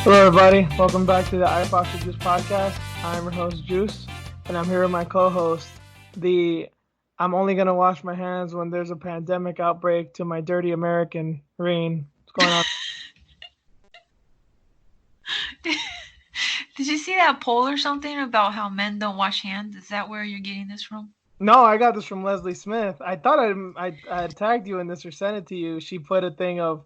Hello, everybody. Welcome back to the I Foster Juice podcast. I'm your host, Juice, and I'm here with my co-host, I'm only going to wash my hands when there's a pandemic outbreak to my dirty American, Reen. What's going on? Did you see that poll or something about how men don't wash hands? Is that where you're getting this from? No, I got this from Leslie Smith. I thought I tagged you in this or sent it to you. She put a thing of,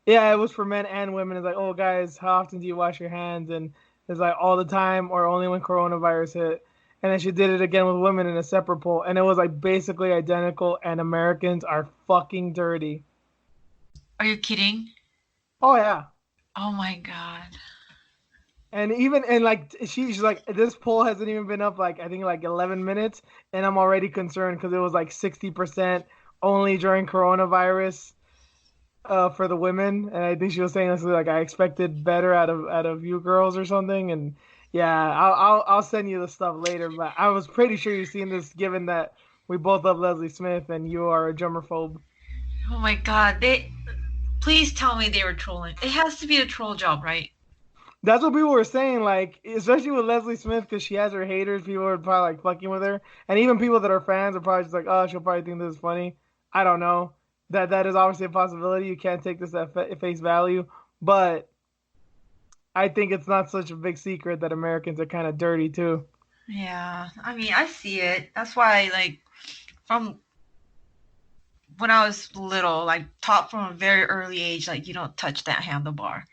yeah, it was for men and women. It's like, oh, guys, how often do you wash your hands? And it's like all the time or only when coronavirus hit. And then she did it again with women in a separate poll. And it was like basically identical. And Americans are fucking dirty. Are you kidding? Oh, yeah. Oh, my God. And she's like, this poll hasn't even been up like, I think like 11 minutes. And I'm already concerned because it was like 60% only during coronavirus. For the women, and I think she was saying this like I expected better out of you girls or something, and yeah, I'll send you the stuff later. But I was pretty sure you've seen this, given that we both love Leslie Smith and you are a germaphobe. Oh my God, please tell me they were trolling. It has to be a troll job, right? That's what people were saying, like especially with Leslie Smith because she has her haters. People are probably like fucking with her, and even people that are fans are probably just like, oh, she'll probably think this is funny. I don't know. That is obviously a possibility. You can't take this at face value, but I think it's not such a big secret that Americans are kind of dirty too. Yeah, I mean, I see it. That's why, like, from when I was little, like, taught from a very early age, like, you don't touch that handlebar.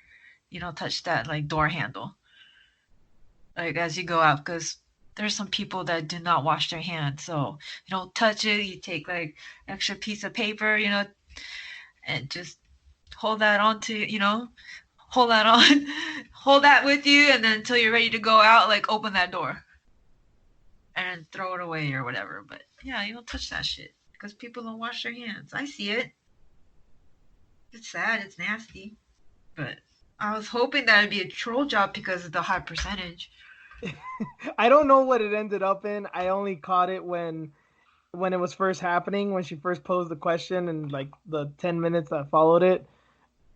You don't touch that, like, door handle, like, as you go out, because there's some people that do not wash their hands, so you don't touch it. You take like extra piece of paper, and just hold that on to, hold that with you, and then until you're ready to go out, like open that door and throw it away or whatever. But yeah, you don't touch that shit because people don't wash their hands. I see it. It's sad. It's nasty. But I was hoping that it'd be a troll job because of the high percentage. I don't know what it ended up in. I only caught it when it was first happening, when she first posed the question and like the 10 minutes that followed it.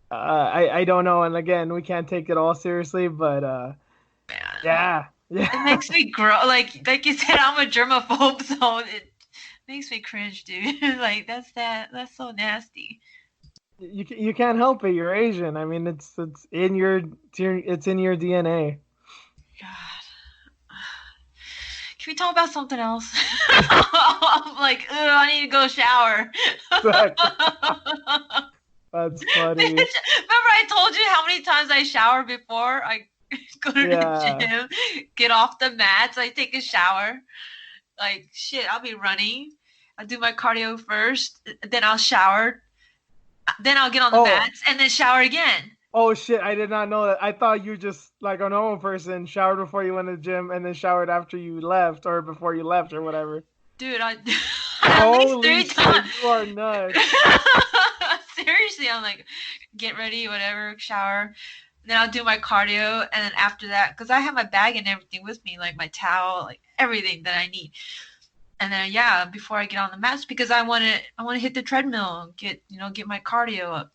I don't know. And again, we can't take it all seriously, but yeah. It makes me grow. Like you said, I'm a germaphobe, so it makes me cringe, dude. Like that's so nasty. You can't help it. You're Asian. I mean, it's in your DNA. God. Can we talk about something else? I'm like, I need to go shower. That's funny. Remember I told you how many times I shower before I go to the gym, get off the mats, I take a shower. Like, shit, I'll be running. I'll do my cardio first, then I'll shower. Then I'll get on the mats and then shower again. Oh, shit, I did not know that. I thought you just, like a normal person, showered before you went to the gym and then showered after you left or before you left or whatever. Dude, at Holy least 3 times. You are nuts. Seriously, I'm like, get ready, whatever, shower. Then I'll do my cardio, and then after that, because I have my bag and everything with me, like my towel, like everything that I need. And then before I get on the mats, because I want to hit the treadmill, get my cardio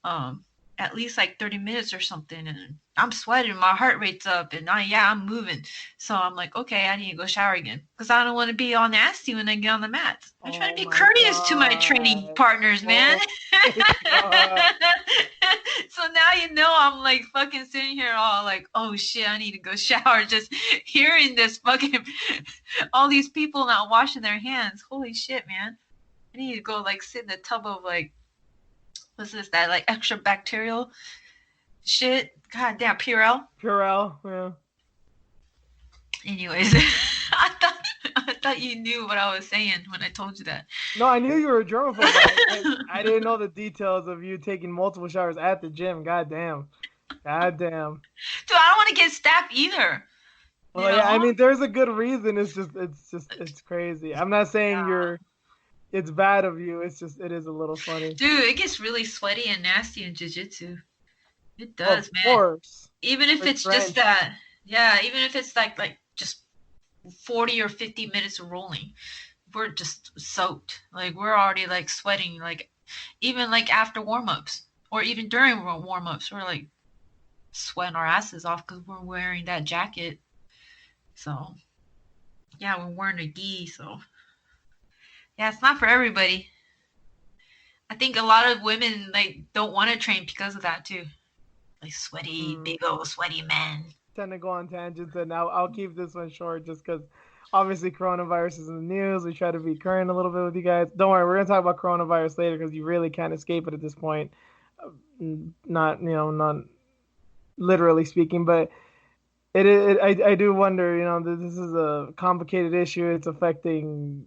up. At least like 30 minutes or something, and I'm sweating, my heart rate's up, and I'm moving. So I'm like, okay, I need to go shower again because I don't want to be all nasty when I get on the mats. I'm trying to be courteous to my training partners, man. So now I'm like fucking sitting here all like, oh shit, I need to go shower. Just hearing this fucking all these people not washing their hands. Holy shit, man. I need to go like sit in the tub of like, what's this, that like extra bacterial shit? God damn, Purell, yeah. Anyways, I thought you knew what I was saying when I told you that. No, I knew you were a germaphobe. I didn't know the details of you taking multiple showers at the gym. God damn. Dude, I don't want to get staph either. Well, yeah, I mean, there's a good reason. It's crazy. I'm not saying you're it's bad of you. It is a little funny. Dude, it gets really sweaty and nasty in jiu-jitsu. It Of does, man. course. Even if We're it's just drenched. that, yeah, even if it's like just 40 or 50 minutes of rolling, we're just soaked. Like we're already like sweating, like even like after warm-ups or even during warm-ups, we're like sweating our asses off because we're wearing that jacket. So yeah, we're wearing a gi. So yeah, it's not for everybody. I think a lot of women like don't want to train because of that too. Like sweaty, Mm, big old sweaty men. tend to go on tangents, and I'll keep this one short just because obviously coronavirus is in the news. We try to be current a little bit with you guys. Don't worry, we're gonna talk about coronavirus later because you really can't escape it at this point. Not not literally speaking, but I do wonder. This is a complicated issue. It's affecting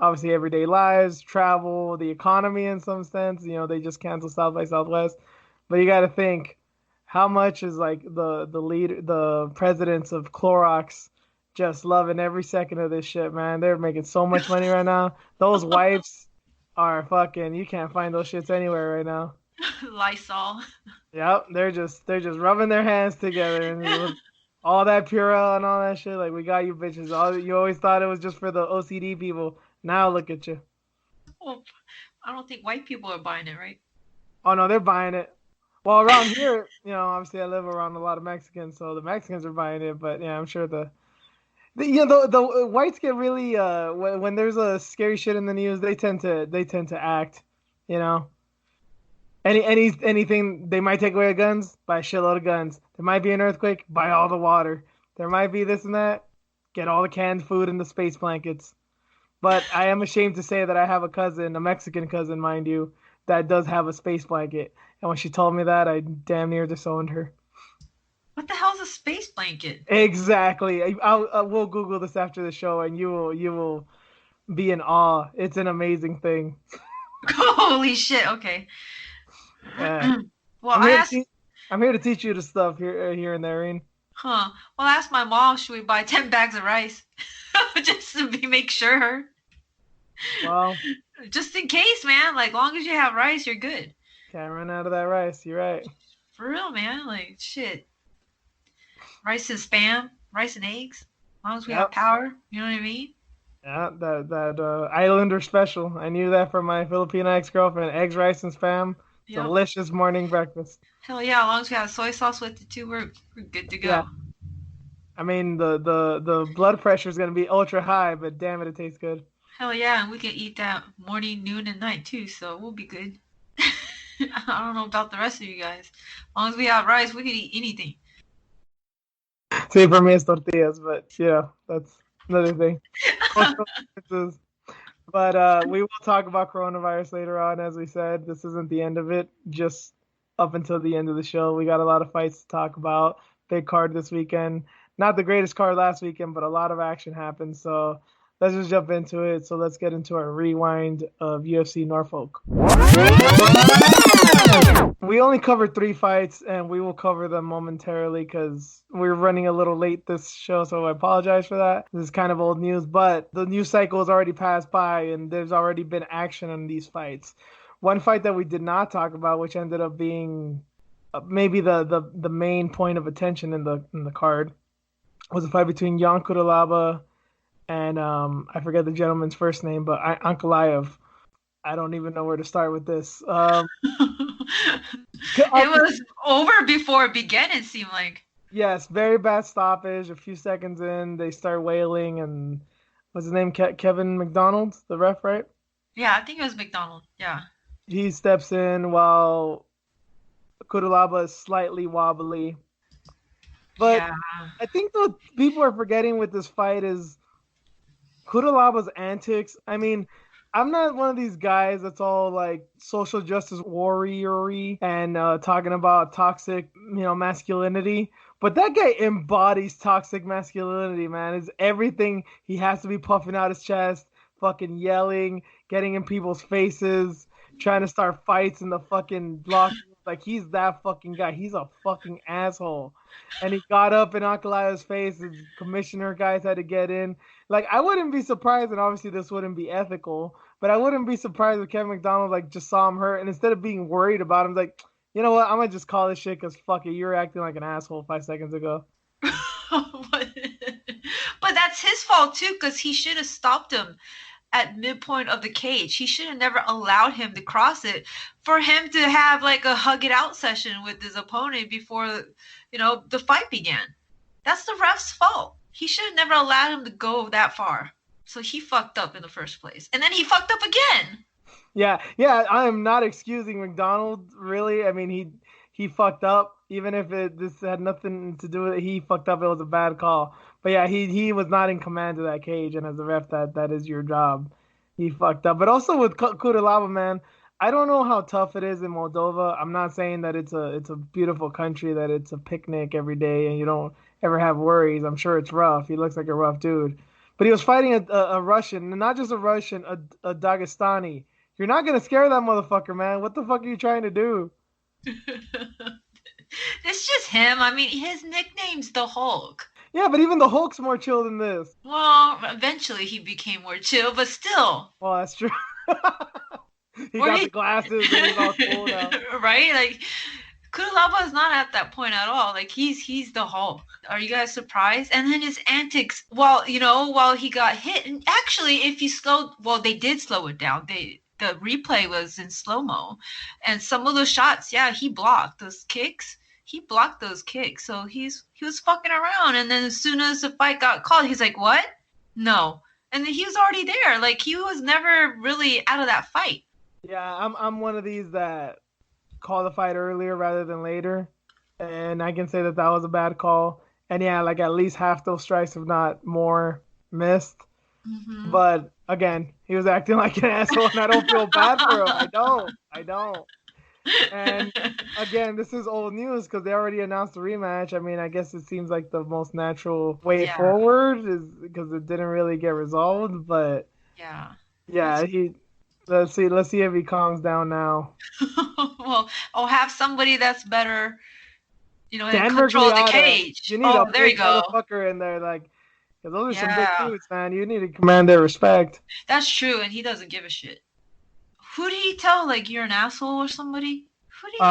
obviously everyday lives, travel, the economy in some sense. They just canceled South by Southwest, but you got to think how much is like the presidents of Clorox just loving every second of this shit, man. They're making so much money right now. Those wipes are fucking. You can't find those shits anywhere right now. Lysol. Yep, they're just rubbing their hands together and all that Purell and all that shit. Like we got you bitches. All you always thought it was just for the OCD people. Now look at you. Well, I don't think white people are buying it, right? Oh no, they're buying it. Well, around here, obviously I live around a lot of Mexicans, so the Mexicans are buying it. But yeah, I'm sure the whites get really when there's a scary shit in the news, they tend to act. You know, anything they might take away the guns, buy a shitload of guns. There might be an earthquake, buy all the water. There might be this and that, get all the canned food and the space blankets. But I am ashamed to say that I have a cousin, a Mexican cousin, mind you, that does have a space blanket. And when she told me that, I damn near disowned her. What the hell's a space blanket? Exactly. We'll Google this after the show, and you will be in awe. It's an amazing thing. Holy shit. Okay. Yeah. Well, I'm I here to asked, teach. I'm here to teach you the stuff here and there, Ian. huh? Well, I asked my mom, should we buy 10 bags of rice? Just to make sure. Well, Just in case, man. Like, long as you have rice, you're good. can't run out of that rice. You're right. For real, man. Like, shit. Rice and spam, rice and eggs. As long as we have Yep. power, you know what I mean? Yeah, that Islander special. I knew that from my Filipino ex-girlfriend. Eggs, rice, and spam. Yep. Delicious morning breakfast. Hell yeah. As long as we have soy sauce with it too, we're good to Yeah. go. I mean the blood pressure is gonna be ultra high, but damn it, it tastes good. Hell yeah, and we can eat that morning, noon, and night too, so we'll be good. I don't know about the rest of you guys. As long as we have rice, we can eat anything. See, for me, it's tortillas, but that's another thing. Cultural differences. But we will talk about coronavirus later on. As we said, this isn't the end of it. Just up until the end of the show, we got a lot of fights to talk about. Big card this weekend. Not the greatest card last weekend, but a lot of action happened. So let's just jump into it. So let's get into our rewind of UFC Norfolk. We only covered 3 fights, and we will cover them momentarily because we're running a little late this show, so I apologize for that. This is kind of old news, but the news cycle has already passed by, and there's already been action on these fights. One fight that we did not talk about, which ended up being maybe the main point of attention in the card, was a fight between Jan Kudalaba and I forget the gentleman's first name, but Ankalaev. I don't even know where to start with this. It was over before it began, it seemed like. Yes, very bad stoppage. A few seconds in, they start wailing, and what's his name? Kevin McDonald, the ref, right? Yeah, I think it was McDonald. Yeah. He steps in while Kudalaba is slightly wobbly. But Yeah. I think what people are forgetting with this fight is Kudalaba's antics. I mean, I'm not one of these guys that's all like social justice warrior and talking about toxic, masculinity. But that guy embodies toxic masculinity, man. It's everything. He has to be puffing out his chest, fucking yelling, getting in people's faces, trying to start fights in the fucking locker room. Like he's that fucking guy. He's a fucking asshole. And he got up in Ankalaev's face. His commissioner guys had to get in. Like I wouldn't be surprised, and obviously this wouldn't be ethical. But I wouldn't be surprised if Kevin McDonald like just saw him hurt and instead of being worried about him, like, you know what? I'm gonna just call this shit because fuck it, you were acting like an asshole 5 seconds ago. but, but that's his fault too, because he should have stopped him at midpoint of the cage. He should have never allowed him to cross it for him to have like a hug it out session with his opponent before, the fight began. That's the ref's fault. He should have never allowed him to go that far. So he fucked up in the first place. And then he fucked up again. Yeah, yeah. I am not excusing McDonald. Really, I mean he fucked up. Even if this had nothing to do with it, he fucked up. It was a bad call. But yeah, he was not in command of that cage, and as a ref, that is your job. He fucked up. But also with Kudalaba, man, I don't know how tough it is in Moldova. I'm not saying that it's a beautiful country, that it's a picnic every day, and you don't ever have worries. I'm sure it's rough. He looks like a rough dude. But he was fighting a Russian, and not just a Russian, a Dagestani. You're not gonna scare that motherfucker, man. What the fuck are you trying to do? It's just him. I mean, his nickname's the Hulk. Yeah, but even the Hulk's more chill than this. Well, eventually he became more chill, but still. Well, that's true. He Or got the glasses and he's all cool now. right? Like Kudalaba is not at that point at all. Like he's the Hulk. Are you guys surprised? And then his antics while he got hit. And actually, if you they did slow it down. The replay was in slow mo, and some of those shots, yeah, he blocked those kicks. He blocked those kicks, so he was fucking around. And then as soon as the fight got called, he's like, "What? No!" And then he was already there. Like he was never really out of that fight. Yeah, I'm one of these that call the fight earlier rather than later, and I can say that was a bad call. And yeah, like at least half those strikes, if not more, missed. Mm-hmm. But again, he was acting like an asshole, and I don't feel bad for him. I don't. And again, this is old news because they already announced the rematch. I mean, I guess it seems like the most natural way forward is because it didn't really get resolved. But yeah, let's see if he calms down now. Well, I'll have somebody that's better, in Denver control of the Gliada. cage. You need a there you big go. motherfucker in there, like, because those are some big dudes, man. You need to command their respect. That's true, and he doesn't give a shit. Who did he tell? Like you're an asshole or somebody? Who did he?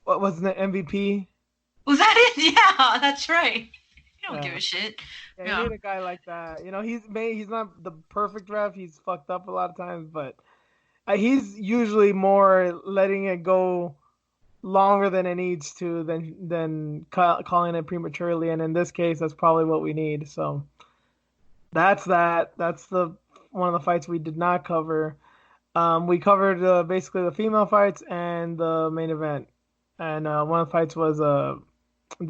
What was the MVP? Was that it? Yeah, that's right. He don't give a shit. Yeah, you need a guy like that. He's not the perfect ref. He's fucked up a lot of times, but he's usually more letting it go longer than it needs to than calling it prematurely. And in this case, that's probably what we need. So that's that. That's the one of the fights we did not cover. We covered basically the female fights and the main event. And one of the fights was the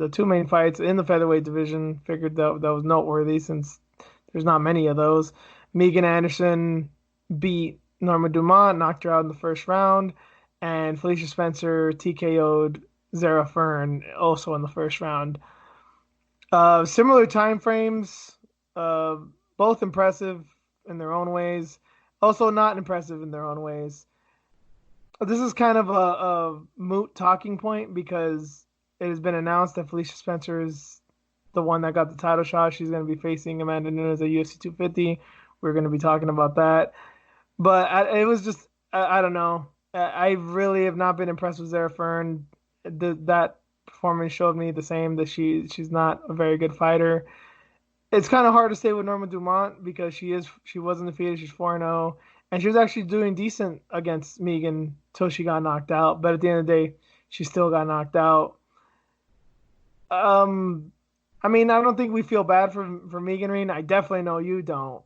two main fights in the featherweight division. Figured that was noteworthy since there's not many of those. Megan Anderson beat Norma Dumont, knocked her out in the first round. And Felicia Spencer TKO'd Zara Fern also in the first round. Similar time frames, both impressive in their own ways, also not impressive in their own ways. This is kind of a moot talking point because it has been announced that Felicia Spencer is the one that got the title shot. She's going to be facing Amanda Nunes at UFC 250. We're going to be talking about that. But it was just, I don't know. I really have not been impressed with Zara Fern. That performance showed me the same, that she's not a very good fighter. It's kind of hard to say with Norma Dumont because she wasn't defeated. She's 4-0, and she was actually doing decent against Megan till she got knocked out. But at the end of the day, she still got knocked out. I mean, I don't think we feel bad for Megan Reen. I definitely know you don't.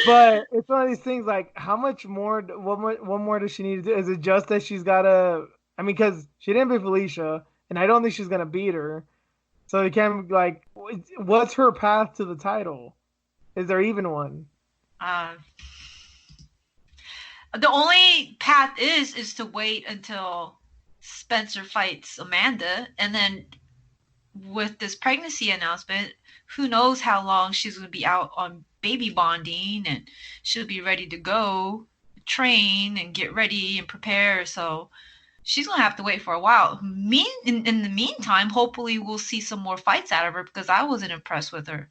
But it's one of these things like, how much more, what more does she need to do? Is it just that she's got to, I mean, because she didn't beat Felicia, and I don't think she's going to beat her. So you can't, like, what's her path to the title? Is there even one? The only path is to wait until Spencer fights Amanda, and then with this pregnancy announcement, who knows how long she's going to be out on baby bonding, and she'll be ready to go train and get ready and prepare. So she's going to have to wait for a while. In the meantime, hopefully we'll see some more fights out of her because I wasn't impressed with her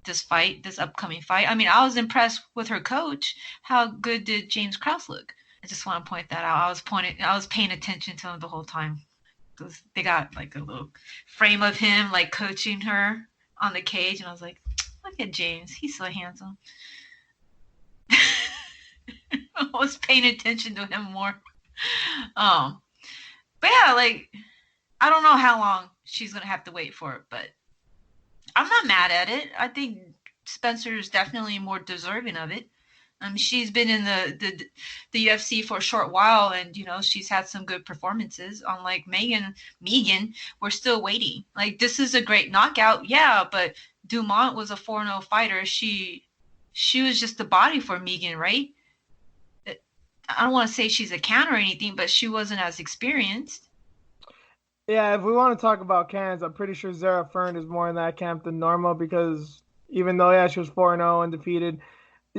this upcoming fight. I mean, I was impressed with her coach. How good did James Krause look? I just want to point that out. I was paying attention to him the whole time. They got like a little frame of him like coaching her on the cage, and I was like, look at James, he's so handsome. I was paying attention to him more. Um, but yeah, like I don't know how long she's gonna have to wait for it, but I'm not mad at it. I think Spencer is definitely more deserving of it. She's been in the UFC for a short while, and she's had some good performances. Unlike Megan, we're still waiting. Like this is a great knockout, yeah, but Dumont was a 4-0 fighter. She was just the body for Megan, right? I don't want to say she's a counter or anything, but she wasn't as experienced. Yeah, if we want to talk about cans, I'm pretty sure Zara Fern is more in that camp than Norma because even though yeah she was 4-0 undefeated,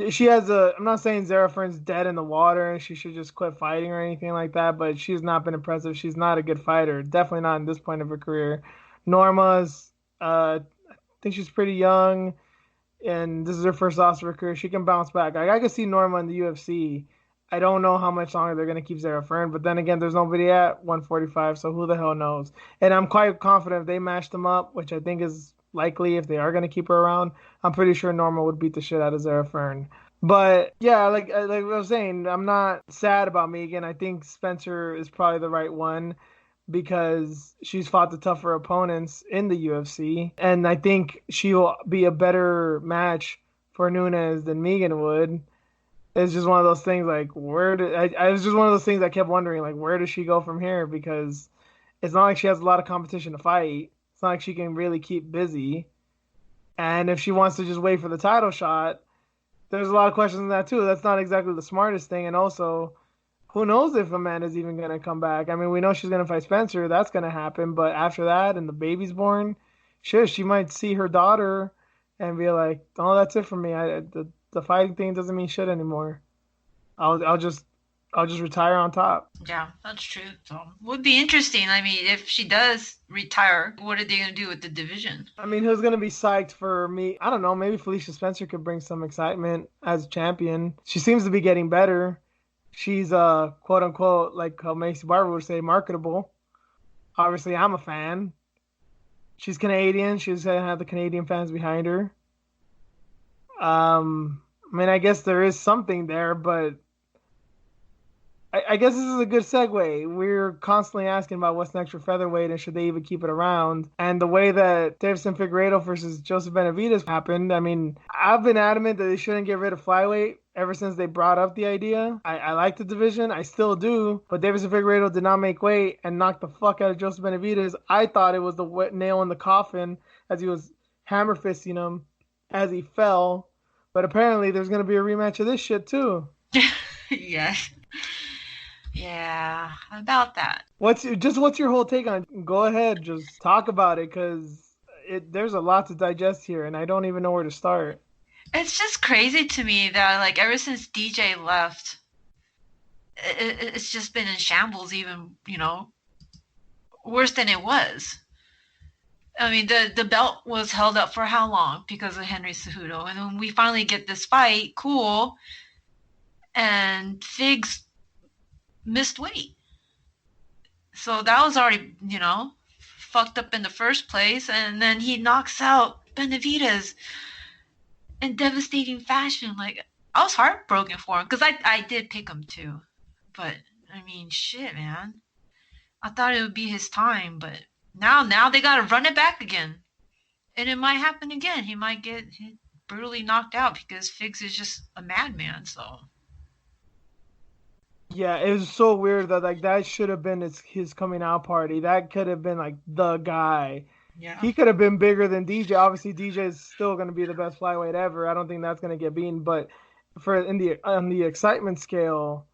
she has a. I'm not saying Zara Fern's dead in the water and she should just quit fighting or anything like that, but she's not been impressive. She's not a good fighter. Definitely not in this point of her career. Norma's, I think she's pretty young, and this is her first loss of her career. She can bounce back. I can see Norma in the UFC. I don't know how much longer they're going to keep Zara Fern, but then again, there's nobody at 145, so who the hell knows? And I'm quite confident if they match them up, which I think is likely if they are going to keep her around, I'm pretty sure Norma would beat the shit out of Zara Fern. But yeah, like I was saying, I'm not sad about Megan. I think Spencer is probably the right one because she's fought the tougher opponents in the UFC, and I think she'll be a better match for Nunes than Megan would. It's just one of those things like I was just one of those things I kept wondering like where does she go from here because it's not like she has a lot of competition to fight. It's not like she can really keep busy. And if she wants to just wait for the title shot, there's a lot of questions in that too. That's not exactly the smartest thing. And also, who knows if Amanda's even gonna come back? I mean, we know she's gonna fight Spencer. That's gonna happen. But after that, and the baby's born, shit, she might see her daughter and be like, "Oh, that's it for me. The fighting thing doesn't mean shit anymore. I'll just retire on top." Yeah, that's true. So would be interesting. I mean, if she does retire, what are they gonna do with the division? I mean, who's gonna be psyched for me? I don't know. Maybe Felicia Spencer could bring some excitement as champion. She seems to be getting better. She's quote unquote like how Macy Barber would say marketable. Obviously, I'm a fan. She's Canadian. She's gonna have the Canadian fans behind her. I mean, I guess there is something there, but I guess this is a good segue. We're constantly asking about what's next for featherweight and should they even keep it around. And the way that Davison Figueiredo versus Joseph Benavidez happened, I mean, I've been adamant that they shouldn't get rid of flyweight ever since they brought up the idea. I like the division. I still do. But Davison Figueiredo did not make weight and knocked the fuck out of Joseph Benavidez. I thought it was the nail in the coffin as he was hammer fisting him as he fell. But apparently there's going to be a rematch of this shit too. Yes. Yeah, about that. What's your whole take on it? Go ahead, just talk about it because there's a lot to digest here, and I don't even know where to start. It's just crazy to me that like ever since DJ left, it's just been in shambles. Even worse than it was. I mean, the belt was held up for how long because of Henry Cejudo, and when we finally get this fight, cool, and Figs missed weight. So that was already, fucked up in the first place. And then he knocks out Benavidez in devastating fashion. Like, I was heartbroken for him because I did pick him too. But, I mean, shit, man. I thought it would be his time. But now they got to run it back again. And it might happen again. He might get brutally knocked out because Figs is just a madman. So. Yeah, it was so weird that like that should have been his coming out party. That could have been like the guy. Yeah. He could have been bigger than DJ. Obviously, DJ is still going to be the best flyweight ever. I don't think that's going to get beaten. But on the excitement scale,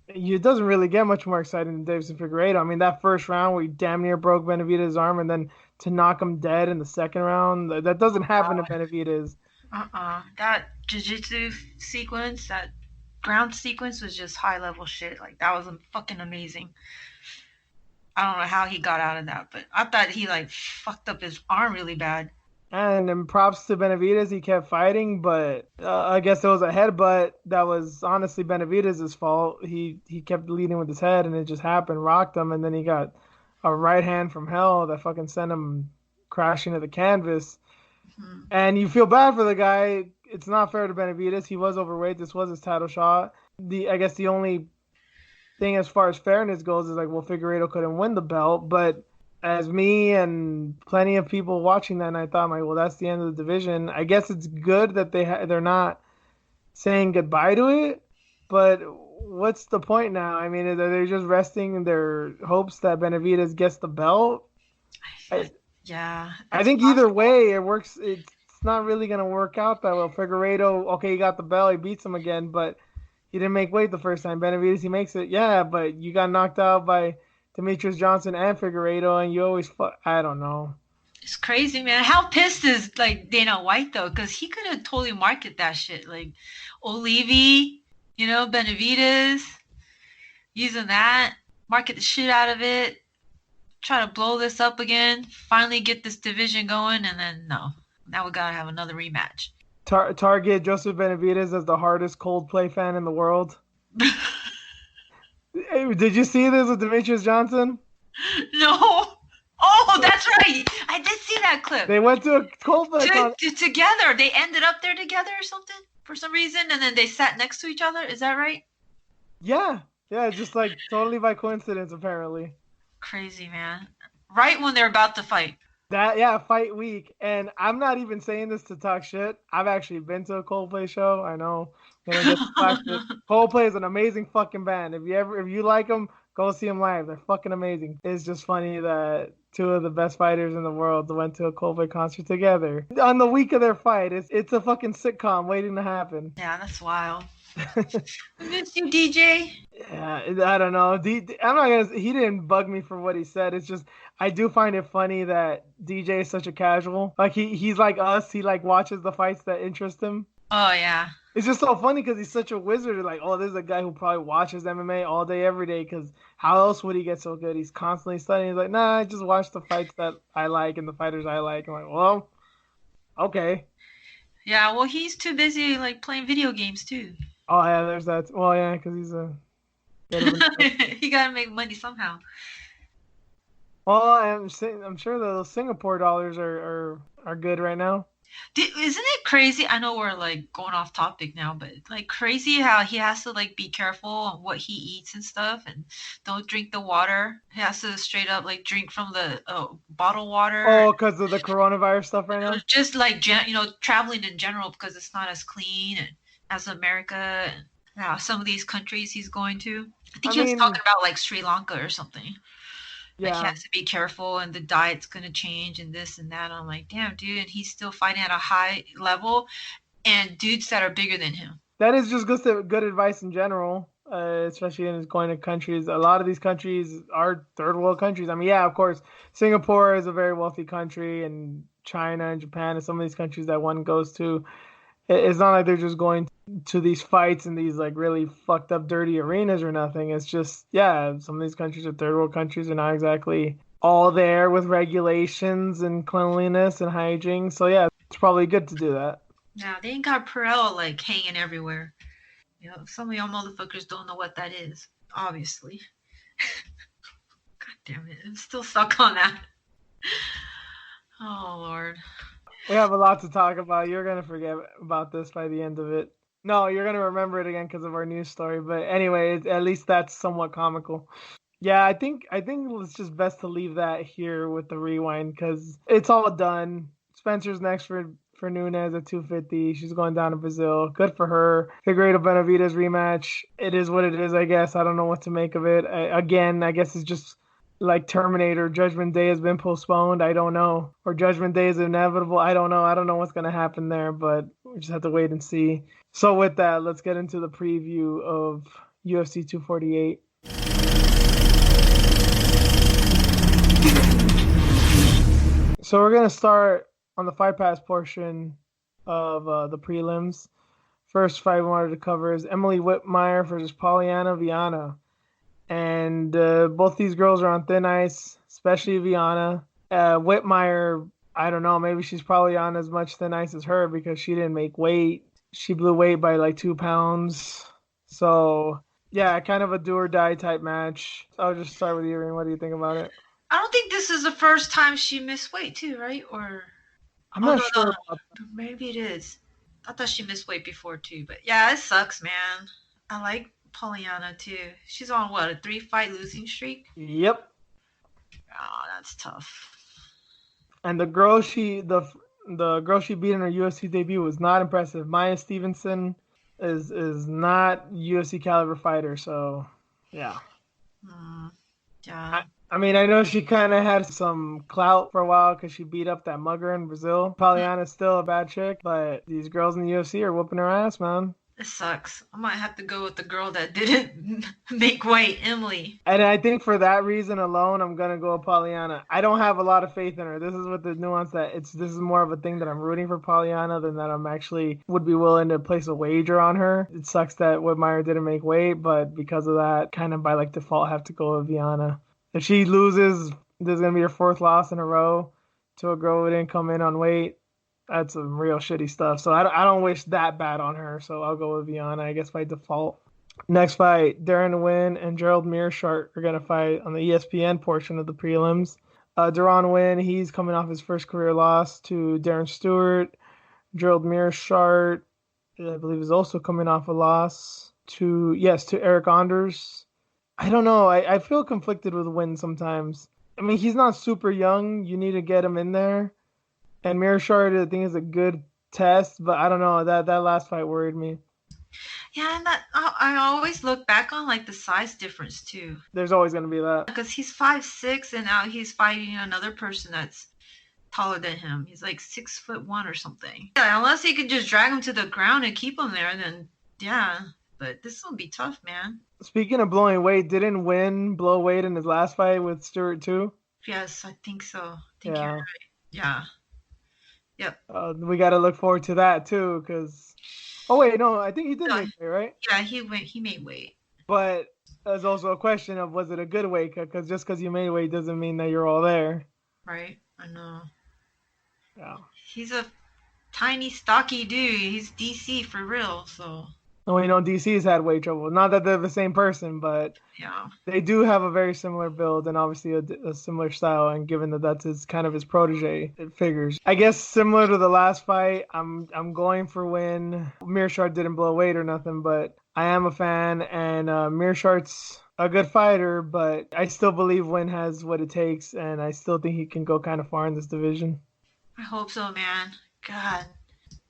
it doesn't really get much more exciting than Davison Figueiredo. I mean, that first round where he damn near broke Benavidez' arm, and then to knock him dead in the second round, that doesn't happen to Benavidez. That jiu-jitsu sequence, that ground sequence was just high level shit. Like that was fucking amazing. I don't know how he got out of that, but I thought he like fucked up his arm really bad. And props to Benavidez, he kept fighting, but I guess it was a headbutt that was honestly Benavidez' fault. He kept leading with his head, and it just happened, rocked him, and then he got a right hand from hell that fucking sent him crashing to the canvas. Mhm. And you feel bad for the guy. It's not fair to Benavidez. He was overweight. This was his title shot. I guess the only thing as far as fairness goes is like, well, Figueiredo couldn't win the belt, but as me and plenty of people watching that night thought, like, well, that's the end of the division. I guess it's good that they're not saying goodbye to it, but what's the point now? I mean, are they just resting in their hopes that Benavidez gets the belt? I, Yeah, I it's think either possible. way, it works. It's not really gonna work out that well. Figueredo, okay, he got the belt, he beats him again, but he didn't make weight the first time. Benavidez, he makes it, yeah, but you got knocked out by Demetrius Johnson and Figueredo, and you always, I don't know. It's crazy, man. How pissed is like Dana White though? Because he could have totally marketed that shit. Like Olivier, Benavides, using that, market the shit out of it, try to blow this up again, finally get this division going, and then no. Now we gotta have another rematch. Target Joseph Benavidez as the hardest Coldplay fan in the world. Hey, did you see this with Demetrius Johnson? No. Oh, that's right. I did see that clip. They went to a Coldplay concert. Together, they ended up there together or something for some reason, and then they sat next to each other. Is that right? Yeah, yeah, just like totally by coincidence, apparently. Crazy, man. Right when they're about to fight. That yeah, fight week, and I'm not even saying this to talk shit. I've actually been to a Coldplay show. I know I'm gonna get blasted. Coldplay is an amazing fucking band. If you like them, go see them live. They're fucking amazing. It's just funny that two of the best fighters in the world went to a Coldplay concert together on the week of their fight. It's a fucking sitcom waiting to happen. Yeah, that's wild. I miss you, DJ. Yeah, I don't know. I'm not gonna. He didn't bug me for what he said. It's just I do find it funny that DJ is such a casual. Like he's like us. He like watches the fights that interest him. Oh yeah. It's just so funny because he's such a wizard. Like, oh, there's a guy who probably watches MMA all day, every day. Because how else would he get so good? He's constantly studying. He's like, nah, I just watch the fights that I like and the fighters I like. I'm like, well, okay. Yeah, well he's too busy like playing video games too. Oh yeah, there's that. Well, yeah, because he's a bit of a. He gotta make money somehow. Well, I'm sure the Singapore dollars are good right now. Isn't it crazy? I know we're like going off topic now, but like crazy how he has to like be careful on what he eats and stuff, and don't drink the water. He has to straight up like drink from the bottled water. Oh, because of the coronavirus stuff right now? Just like traveling in general because it's not as clean and as America and some of these countries he's going to. I I think he was mean, talking about like Sri Lanka or something. Like he yeah, has to be careful and the diet's gonna change and this and that. I'm like, damn, dude, and he's still fighting at a high level and dudes that are bigger than him. that is just good advice in general, especially in going to countries. A lot of these countries are third world countries. I mean, yeah, of course, Singapore is a very wealthy country, and China and Japan and some of these countries that one goes to. It's not like they're just going to these fights in these like really fucked up, dirty arenas or nothing. It's just, yeah, some of these countries are third world countries are not exactly all there with regulations and cleanliness and hygiene. So yeah, it's probably good to do that. Now they ain't got Perel like hanging everywhere. Some of y'all motherfuckers don't know what that is, obviously. God damn it. I'm still stuck on that. Oh Lord. We have a lot to talk about. You're gonna forget about this by the end of it. No, you're gonna remember it again because of our news story. But anyway, at least that's somewhat comical. Yeah, I think it's just best to leave that here with the rewind because it's all done. Spencer's next for Nunes at 250. She's going down to Brazil. Good for her. Figueiredo Benavidez rematch. It is what it is, I guess. I don't know what to make of it. Again, I guess it's just like Terminator. Judgment Day has been postponed. I don't know. Or Judgment Day is inevitable. I don't know. I don't know what's gonna happen there, but we just have to wait and see. So with that, let's get into the preview of UFC 248. So we're gonna start on the Fight Pass portion of the prelims. First fight we wanted to cover is Emily Whitmire versus Polyana Viana, and both these girls are on thin ice, especially Viana. Whitmire I don't know. Maybe she's probably on as much thin ice as her because she didn't make weight. She blew weight by like 2 pounds. So yeah, kind of a do or die type match. I'll just start with you, Irene. What do you think about it? I don't think this is the first time she missed weight too, right? Or I'm oh not no, no, sure about. no, maybe it is. I thought she missed weight before too, but yeah, it sucks, man. I like Pollyanna too. She's on what, a 3-fight losing streak? Yep. Oh, that's tough. And the girl she beat in her UFC debut was not impressive. Maya Stevenson is not UFC caliber fighter. So yeah. Mm, yeah. I mean, I know she kind of had some clout for a while because she beat up that mugger in Brazil. Pollyanna's still a bad chick, but these girls in the UFC are whooping her ass, man. It sucks. I might have to go with the girl that didn't make weight, Emily. And I think for that reason alone, I'm gonna go with Pollyanna. I don't have a lot of faith in her. This is what the nuance that this is more of a thing that I'm rooting for Pollyanna than that I'm actually would be willing to place a wager on her. It sucks that Whitmire didn't make weight, but because of that, kind of by like default, have to go with Viana. If she loses, this is gonna be her fourth loss in a row to a girl who didn't come in on weight. That's some real shitty stuff. So I don't wish that bad on her. So I'll go with Viana, I guess by default. Next fight, Darren Wynn and Gerald Mearshart are going to fight on the ESPN portion of the prelims. Darren Wynn, he's coming off his first career loss to Darren Stewart. Gerald Mearshart, I believe, is also coming off a loss to Eric Anders. I don't know. I feel conflicted with Wynn sometimes. I mean, he's not super young. You need to get him in there. And Mearshart, I think, is a good test, but I don't know. That last fight worried me. Yeah, and that I always look back on like the size difference too. There's always going to be that. Because he's 5'6" and now he's fighting another person that's taller than him. He's like 6'1" or something. Yeah, unless he can just drag him to the ground and keep him there, then yeah. But this will be tough, man. Speaking of blowing weight, didn't Win blow weight in his last fight with Stewart too? Yes, I think so. I think you're Yeah. right. Yeah. Yep. We got to look forward to that too, because. Oh wait, no, I think he did No, make weight, right? yeah, he made weight. But there's also a question of was it a good weight cut? Because just because you made weight doesn't mean that you're all there. Right? I know. Yeah. He's a tiny, stocky dude. He's DC for real, so And we know DC's had weight trouble. Not that they're the same person, but yeah. they do have a very similar build and obviously a similar style. And given that that's his protege, it figures. I guess similar to the last fight, I'm going for Win. Mearshart didn't blow weight or nothing, but I am a fan, and Mearshart's a good fighter, but I still believe Win has what it takes, and I still think he can go kind of far in this division. I hope so, man. God.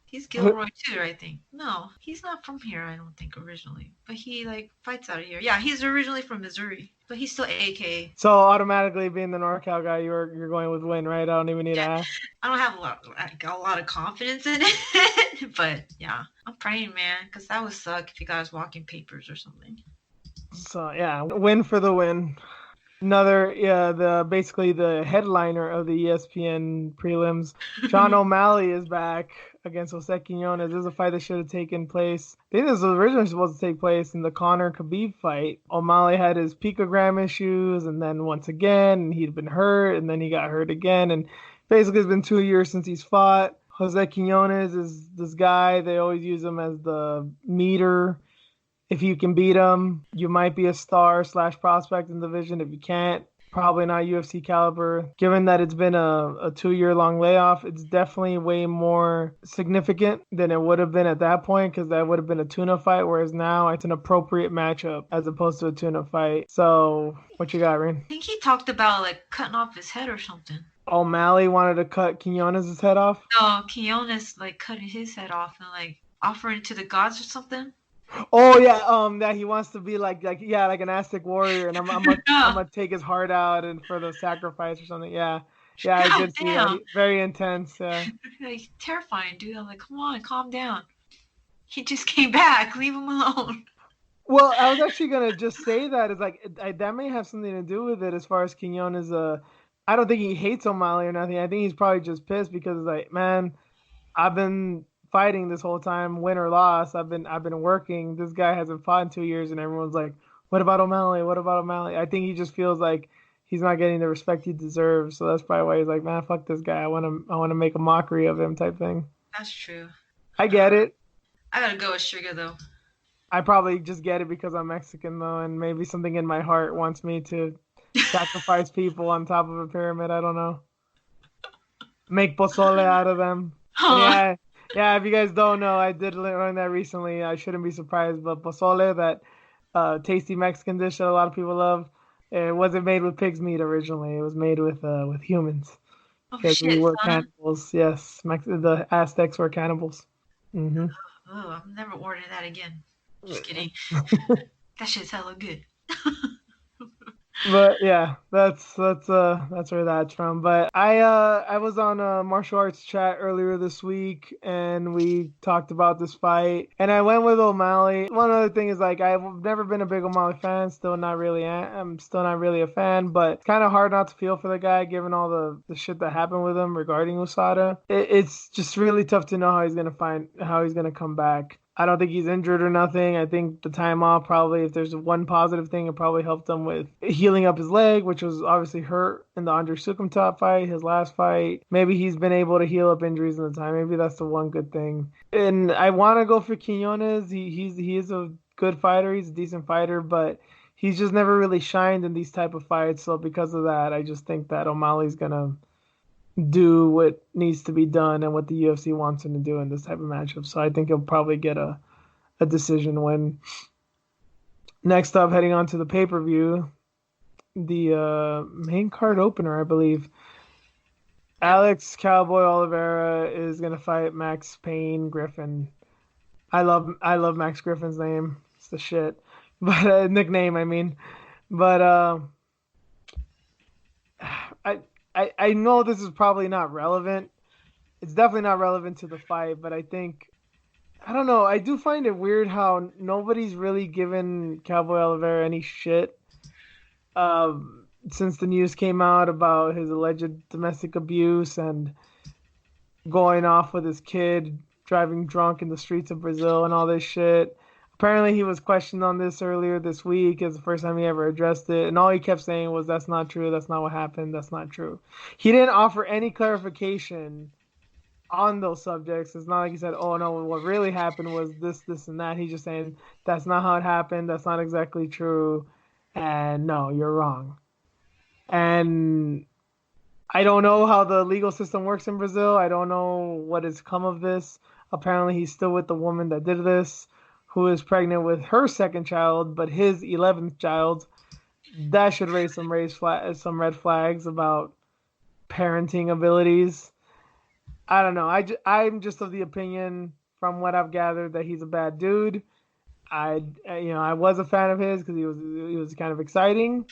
He's Gilroy too, I think. No, he's not from here, I don't think, originally. But he like fights out of here. Yeah, he's originally from Missouri. But he's still AK. So automatically being the NorCal guy, you're going with Win, right? I don't even need to ask. I don't have a lot of confidence in it. But yeah. I'm praying, man, because that would suck if you guys walking papers or something. So yeah, win for the win. Basically the headliner of the ESPN prelims, Sean O'Malley is back against Jose Quinones. This is a fight that should have taken place. I think this was originally supposed to take place in the Conor Khabib fight. O'Malley had his picogram issues, and then once again, he'd been hurt, and then he got hurt again, and basically it's been 2 years since he's fought. Jose Quinones is this guy. They always use him as the meter. If you can beat him, you might be a star / prospect in the division. If you can't, probably not UFC caliber. Given that it's been a 2-year long layoff, it's definitely way more significant than it would have been at that point, because that would have been a tune-up fight, whereas now it's an appropriate matchup as opposed to a tune-up fight. So what you got, Rain? I think he talked about like cutting off his head or something. O'Malley wanted to cut Quinones' head off? No, Quinones like cutting his head off and like offering it to the gods or something. Oh yeah, that he wants to be like an Aztec warrior, and I'm gonna take his heart out and for the sacrifice or something. Yeah, I did see that. Very intense. Yeah. Like terrifying, dude. I'm like, come on, calm down. He just came back. Leave him alone. Well, I was actually gonna just say that it's like that may have something to do with it as far as Quinones. I don't think he hates O'Malley or nothing. I think he's probably just pissed because it's like, man, I've been fighting this whole time, win or loss. I've been working. This guy hasn't fought in 2 years, and everyone's like, "What about O'Malley? What about O'Malley?" I think he just feels like he's not getting the respect he deserves. So that's probably why he's like, man, fuck this guy. I want to make a mockery of him type thing. That's true. I get it. I gotta go with Sugar though. I probably just get it because I'm Mexican though, and maybe something in my heart wants me to sacrifice people on top of a pyramid. I don't know. Make pozole out of them. And Huh. yeah, yeah. If you guys don't know, I did learn that recently. I shouldn't be surprised, but pozole, that tasty Mexican dish that a lot of people love, it wasn't made with pig's meat originally. It was made with humans Oh because we shit, were son. cannibals. Yes, the Aztecs were cannibals. Hmm Oh, I'm never ordering that again. Just kidding. That shit's hella good. But yeah, that's where that's from. But I was on a martial arts chat earlier this week and we talked about this fight and I went with O'Malley. One other thing is like I've never been a big O'Malley fan, still not really I'm still not really a fan, but it's kind of hard not to feel for the guy given all the shit that happened with him regarding USADA. It's just really tough to know how he's gonna come back. I don't think he's injured or nothing. I think the time off probably, if there's one positive thing, it probably helped him with healing up his leg, which was obviously hurt in the Andre Sukumtop fight, his last fight. Maybe he's been able to heal up injuries in the time. Maybe that's the one good thing. And I want to go for Quinones. He is a good fighter. He's a decent fighter, but he's just never really shined in these type of fights. So because of that, I just think that O'Malley's gonna do what needs to be done and what the UFC wants him to do in this type of matchup. So I think he'll probably get a decision win. Next up, heading on to the pay per view, the main card opener, I believe. Yep. Alex Cowboy Oliveira is gonna fight Max Payne Griffin. I love Max Griffin's name. It's the shit, but nickname I mean. But I I know this is probably not relevant. It's definitely not relevant to the fight, but I don't know. I do find it weird how nobody's really given Cowboy Oliveira any shit since the news came out about his alleged domestic abuse and going off with his kid, driving drunk in the streets of Brazil and all this shit. Apparently, he was questioned on this earlier this week. It's the first time he ever addressed it, and all he kept saying was, "That's not true. That's not what happened. That's not true." He didn't offer any clarification on those subjects. It's not like he said, "Oh no, what really happened was this, this, and that." He's just saying that's not how it happened. That's not exactly true, and no, you're wrong. And I don't know how the legal system works in Brazil. I don't know what has come of this. Apparently, he's still with the woman that did this, who is pregnant with her second child, but his 11th child. That should some red flags about parenting abilities. I don't know. I'm just of the opinion from what I've gathered that he's a bad dude. I was a fan of his because he was kind of exciting.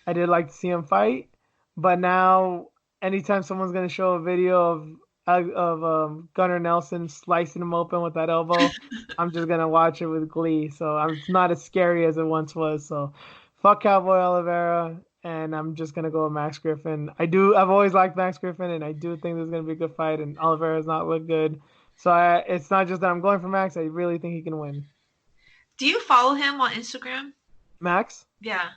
I did like to see him fight, but now anytime someone's gonna show a video of Gunnar Nelson slicing him open with that elbow, I'm just gonna watch it with glee. So it's not as scary as it once was. So fuck Cowboy Oliveira, and I'm just gonna go with Max Griffin. I've always liked Max Griffin, and I do think there's gonna be a good fight. And Oliveira has not looked good, so it's not just that I'm going for Max. I really think he can win. Do you follow him on Instagram? Max, Yeah.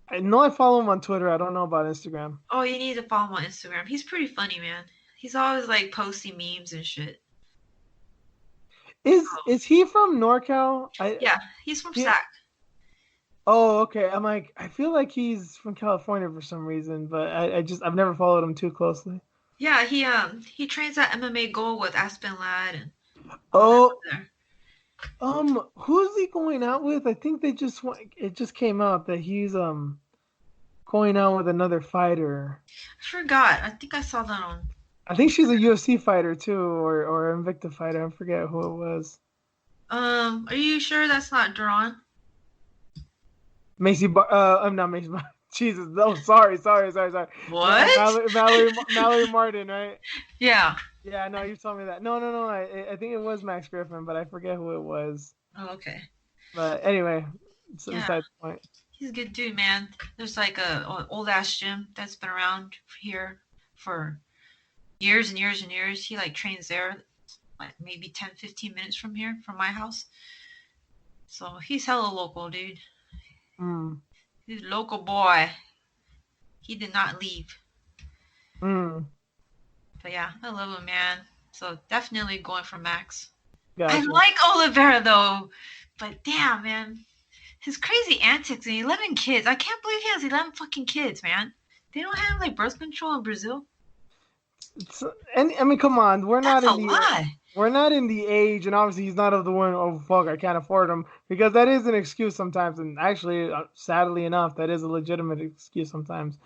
I know I follow him on Twitter. I don't know about Instagram. Oh, you need to follow him on Instagram. He's pretty funny, man. He's always like posting memes and shit. Is he from NorCal? Yeah, he's from He, Sac. oh, okay. I'm like, I feel like he's from California for some reason, but I've never followed him too closely. Yeah, he trains at MMA Gold with Aspen Lad and all that Oh, up there. who's he going out with? I think it just came out that he's going out with another fighter. I forgot. I think I saw that on. I think she's a UFC fighter too, or Invicta fighter. I forget who it was. Are you sure that's not Duran? I'm not Macy Bar. Jesus, no, sorry. What? Mallory Martin, right? Yeah. Yeah, no, you told me that. No. I think it was Max Griffin, but I forget who it was. Oh, okay. But anyway, it's Yeah, besides the point. he's a good dude, man. There's like a old ass gym that's been around here for years and years and years. He like trains there, like maybe 10, 15 minutes from here, from my house. So he's hella local, dude. Mm. He's a local boy. He did not leave. Mm, But yeah, I love him, man. So definitely going for Max. I gotcha. like Oliveira though, but damn, man, his crazy antics and 11 kids. I can't believe he has 11 fucking kids, man. They don't have like birth control in Brazil. It's, and I mean, come on, That's a lot. we're not in the age, and obviously he's not of the one. Oh fuck, I can't afford him because that is an excuse sometimes, and actually, sadly enough, that is a legitimate excuse sometimes.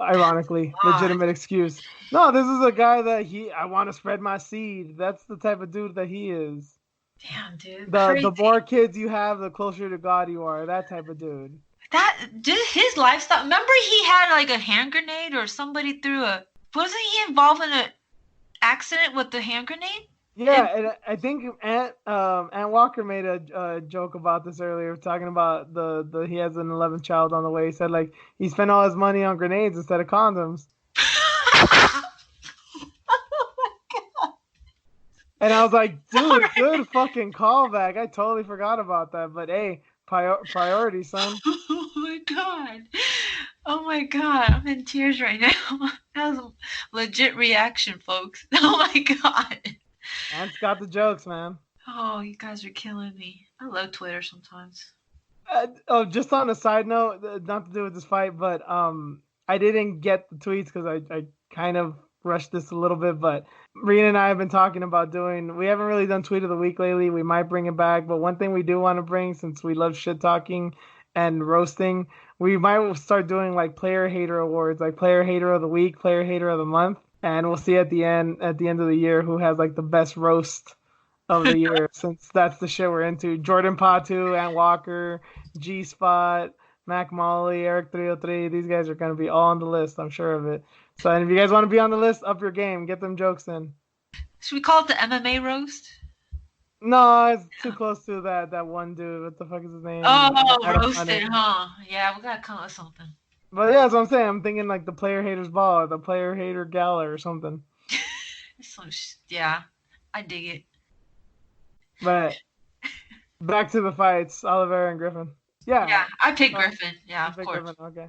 Ironically, God, legitimate excuse. No, this is a guy that I want to spread my seed. That's the type of dude that he is. damn, dude, The crazy. more kids you have, the closer to God you are. That type of dude. That dude, his lifestyle. Remember, he had like a hand grenade, or somebody threw a. Wasn't he involved in an accident with the hand grenade? Yeah, And and I think Aunt Walker made a joke about this earlier, talking about the he has an 11th child on the way. He said like he spent all his money on grenades instead of condoms, and I was like, dude, good fucking callback. I totally forgot about that. But hey, priority, son. Oh my god. Oh my god. I'm in tears right now. That was a legit reaction, folks. Oh my god. Aunt's got the jokes, man. Oh, you guys are killing me. I love Twitter sometimes. Oh, just on a side note, not to do with this fight, but I didn't get the tweets because I kind of rushed this a little bit. But Rena and I have been talking about doing. We haven't really done tweet of the week lately. We might bring it back, but one thing we do want to bring, since we love shit talking and roasting, we might start doing like player hater awards, like player hater of the week, player hater of the month, and we'll see at the end of the year who has like the best roast of the year, since that's the shit we're into. Jordan Patu, Ant Walker, G Spot, Mac Molly, Eric 303. These guys are going to be all on the list. I'm sure of it. So, and if you guys want to be on the list, up your game. Get them jokes in. Should we call it the MMA roast? No, it's too close to that one dude. What the fuck is his name? Oh, Adam roasted, Hunter. huh? Yeah, we gotta come up with something. But yeah, that's what I'm saying. I'm thinking like the player haters ball or the player hater gala or something. So, yeah, I dig it. But back to the fights, Oliveira and Griffin. Yeah, Yeah, I picked uh, Griffin. Yeah, you of picked course. Griffin. Okay.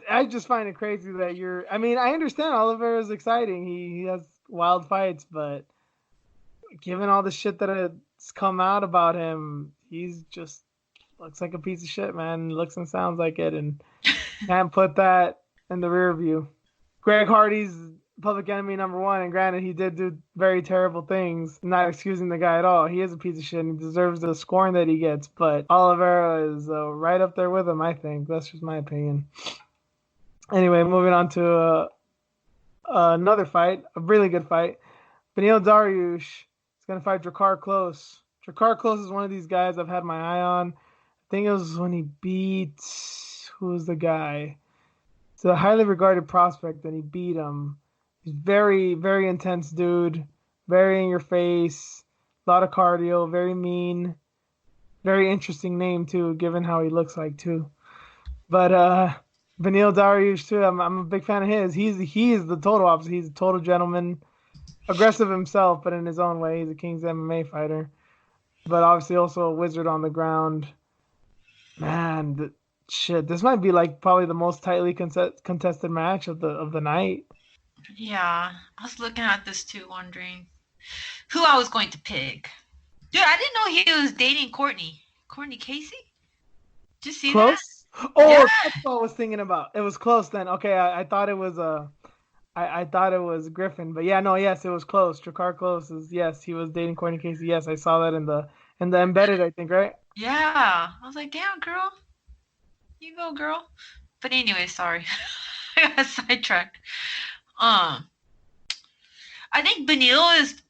I just find it crazy that you're. I mean, I understand Oliver is exciting. He has wild fights, but given all the shit that has come out about him, he's just looks like a piece of shit, man. Looks and sounds like it, and can't put that in the rear view. Greg Hardy's public enemy number one, and granted, he did do very terrible things. Not excusing the guy at all. He is a piece of shit, and he deserves the scorn that he gets. But Oliveira is right up there with him. I think that's just my opinion. Anyway, moving on to another fight, a really good fight. Beneil Dariush is going to fight Drakkar Klose. Drakkar Klose is one of these guys I've had my eye on. I think it was when he beat, who was the guy? It's a highly regarded prospect, and he beat him. He's very, very intense dude. Very in your face. A lot of cardio. Very mean. Very interesting name too, given how he looks like too. But Beneil Dariush too. I'm a big fan of his. He's the total opposite. He's a total gentleman, aggressive himself, but in his own way. He's a King's MMA fighter, but obviously also a wizard on the ground. Man, shit, this might be like probably the most tightly contested match of the night. Yeah, I was looking at this too, wondering who I was going to pick. Dude, I didn't know he was dating Courtney. Courtney Casey? Did you see that? Close? Oh, Yeah. that's what I was thinking about. It was close then. Okay, I thought it was I thought it was Griffin, but yeah, no, yes, it was close. Drakkar Klose is yes, he was dating Courtney Casey. Yes, I saw that in the embedded, I think, right? Yeah. I was like, damn, girl. You go, girl. But anyway, sorry. I got sidetracked. Um, I think Benil is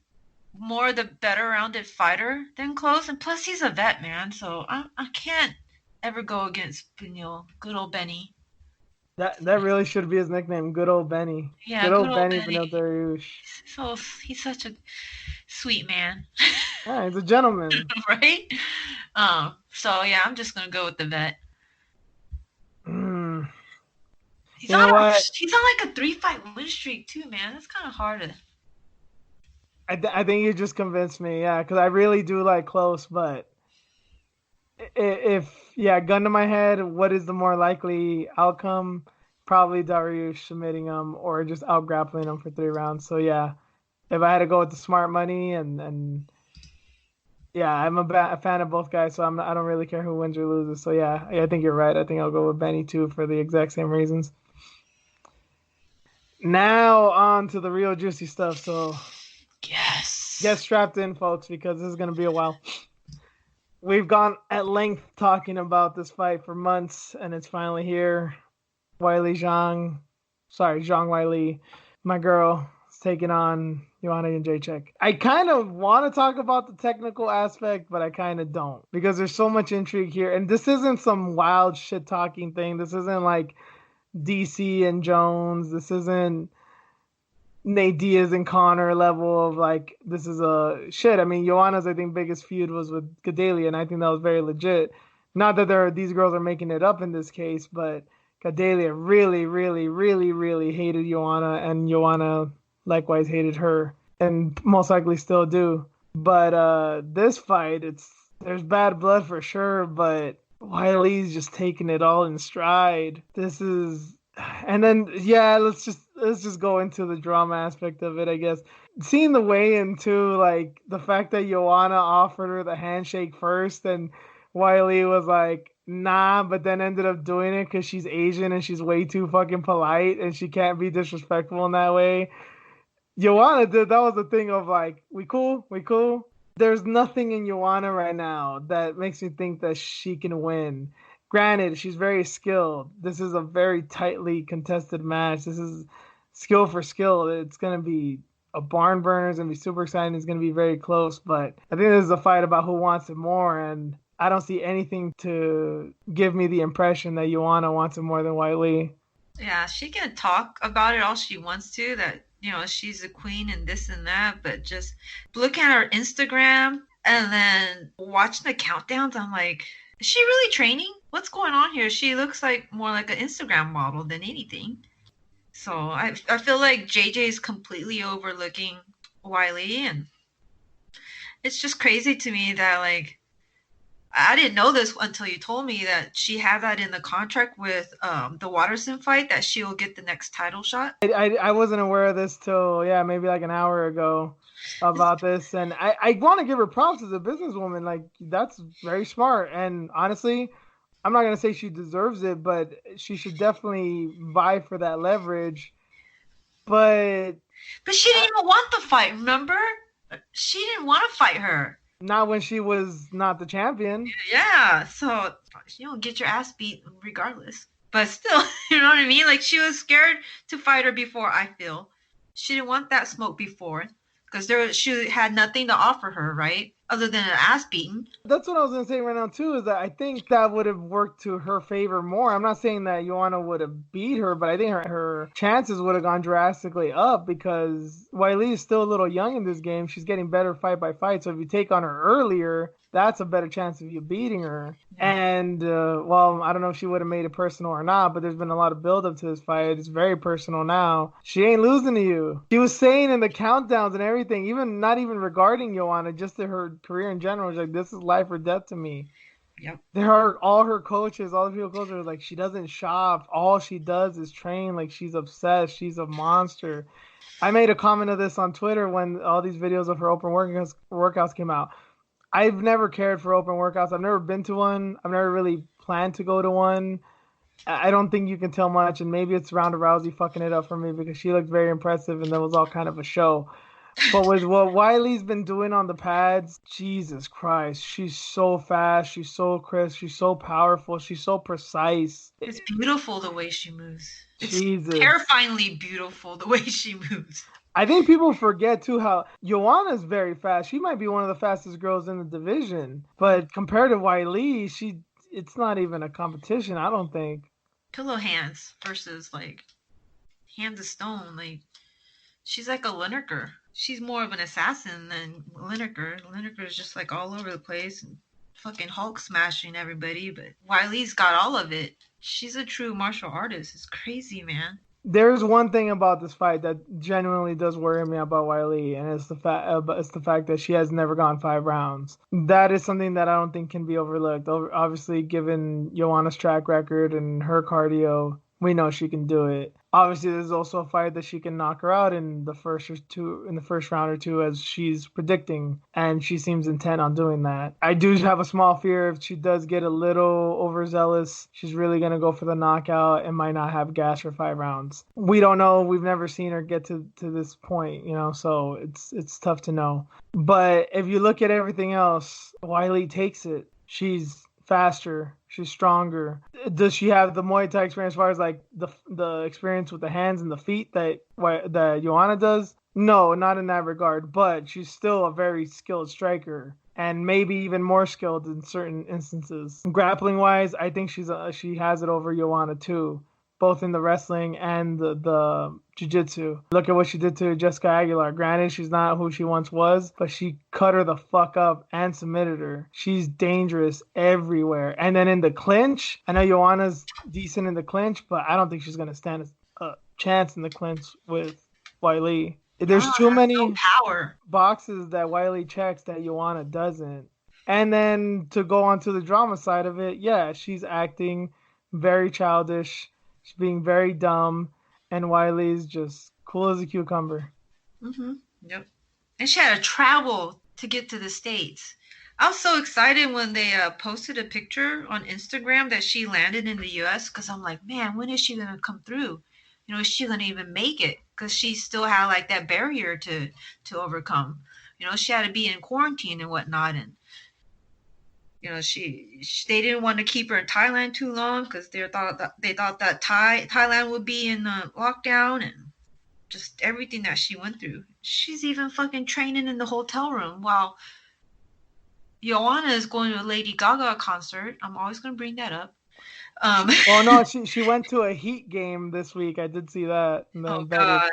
more the better rounded fighter than Close, and plus he's a vet, man. So I can't ever go against Benil. Good old Benny. That really should be his nickname, good old Benny. Yeah, Good good old old Benny Benny. Beneil Dariush. So he's such a sweet man, Yeah, he's a gentleman. right? So yeah, I'm just gonna go with the vet. Mm. He's You on know what? he's on like a 3-fight win streak too, man. That's kind of hard to. I think you just convinced me, yeah, because I really do like Close, but if yeah, gun to my head, what is the more likely outcome? probably Dariush submitting him or just out grappling him for 3 rounds. So yeah, if I had to go with the smart money and yeah, I'm a fan of both guys, so I don't really care who wins or loses. So yeah, I think you're right. I think I'll go with Benny too for the exact same reasons. Now on to the real juicy stuff. So get Yes. strapped in, folks, because this is gonna be a while. We've gone at length talking about this fight for months, and it's finally here. Zhang Weili, my girl, is taking on Joanna Jędrzejczyk. I kind of want to talk about the technical aspect, but I kind of don't because there's so much intrigue here. And this isn't some wild shit talking thing. This isn't like DC and Jones. This isn't Nate Diaz and Connor level of like, this is a shit. I mean, Joanna's, I think, biggest feud was with Gadelia, and I think that was very legit. Not that these girls are making it up in this case, but Gadelia really, really, really, really hated Joanna, and Joanna likewise hated her, and most likely still do. But this fight, there's bad blood for sure, but Wiley's just taking it all in stride. This is, and then yeah, let's just go into the drama aspect of it, I guess. Seeing the weigh-in too, like the fact that Joanna offered her the handshake first, and Wiley was like, nah, but then ended up doing it because she's Asian and she's way too fucking polite and she can't be disrespectful in that way. Joanna did, that was the thing of like, we cool, we cool. There's nothing in Joanna right now that makes me think that she can win. Granted, she's very skilled. This is a very tightly contested match. This is skill for skill. It's gonna be a barn burner. It's gonna be super exciting. It's gonna be very close. But I think this is a fight about who wants it more, and I don't see anything to give me the impression that Joanna wants it more than Weili. Yeah, she can talk about it all she wants to, that, she's a queen and this and that, but just looking at her Instagram and then watching the countdowns, I'm like, is she really training? What's going on here? She looks like more like an Instagram model than anything. So I feel like JJ is completely overlooking Weili, and it's just crazy to me that, like, I didn't know this until you told me that she had that in the contract with the Watterson fight, that she will get the next title shot. I wasn't aware of this till, yeah, maybe like an hour ago about this. And I want to give her props as a businesswoman. Like, that's very smart. And honestly, I'm not going to say she deserves it, but she should definitely vie for that leverage. But she didn't even want the fight, remember? She didn't want to fight her. Not when she was not the champion. Yeah, so you don't get your ass beat regardless. But still, you know what I mean? Like, she was scared to fight her before, I feel. She didn't want that smoke before because she had nothing to offer her, right? Other than an ass beating. That's what I was going to say right now, too, is that I think that would have worked to her favor more. I'm not saying that Joanna would have beat her, but I think her chances would have gone drastically up because Weili is still a little young in this game. She's getting better fight by fight. So if you take on her earlier, that's a better chance of you beating her. Yeah. And, well, I don't know if she would have made it personal or not, but there's been a lot of build-up to this fight. It's very personal now. She ain't losing to you. She was saying in the countdowns and everything, even not even regarding Joanna, just to her career in general, she's like, this is life or death to me. Yep. There are all her coaches, all the people coaches are like, she doesn't shop. All she does is train. Like, she's obsessed. She's a monster. I made a comment of this on Twitter when all these videos of her open workouts came out. I've never cared for open workouts. I've never been to one. I've never really planned to go to one. I don't think you can tell much, and maybe it's Ronda Rousey fucking it up for me because she looked very impressive and that was all kind of a show. But with what Weili's been doing on the pads, Jesus Christ, she's so fast, she's so crisp, she's so powerful, she's so precise. It's beautiful the way she moves. It's Jesus. Terrifyingly beautiful the way she moves. I think people forget, too, how Joanna's very fast. She might be one of the fastest girls in the division. But compared to Weili, it's not even a competition, I don't think. Pillow hands versus, like, hands of stone. Like, she's like a Lineker. She's more of an assassin than Lineker. Lineker is just, like, all over the place and fucking Hulk smashing everybody. But Weili's got all of it. She's a true martial artist. It's crazy, man. There's one thing about this fight that genuinely does worry me about Weili, and it's the fact that she has never gone 5 rounds. That is something that I don't think can be overlooked. Obviously, given Joanna's track record and her cardio, We know she can do it. Obviously, there's also a fight that she can knock her out in the first round or two, as she's predicting, and she seems intent on doing that. I do have a small fear if she does get a little overzealous, she's really gonna go for the knockout and might not have gas for 5 rounds. We don't know. We've never seen her get to this point, so it's tough to know. But if you look at everything else, Weili takes it. She's faster. She's stronger. Does she have the Muay Thai experience as far as like the experience with the hands and the feet that Joanna does? No, not in that regard. But she's still a very skilled striker, and maybe even more skilled in certain instances. Grappling wise, I think she has it over Joanna too, both in the wrestling and the jiu-jitsu. Look at what she did to Jessica Aguilar. Granted, she's not who she once was, but she cut her the fuck up and submitted her. She's dangerous everywhere. And then in the clinch, I know Joanna's decent in the clinch, but I don't think she's going to stand a chance in the clinch with Weili. There's too many boxes that Weili checks that Joanna doesn't. And then to go on to the drama side of it, yeah, she's acting very childish. She's being very dumb, and Weili's just cool as a cucumber. Yep. And she had to travel to get to the States. I was so excited when they posted a picture on Instagram that she landed in the U.S. because I'm like, man, when is she going to come through? Is she going to even make it? Because she still had like that barrier to overcome. She had to be in quarantine and whatnot, and they didn't want to keep her in Thailand too long because they thought that Thailand would be in lockdown, and just everything that she went through. She's even fucking training in the hotel room while Joanna is going to a Lady Gaga concert. I'm always going to bring that up. Well, no, she went to a Heat game this week. I did see that. Oh God,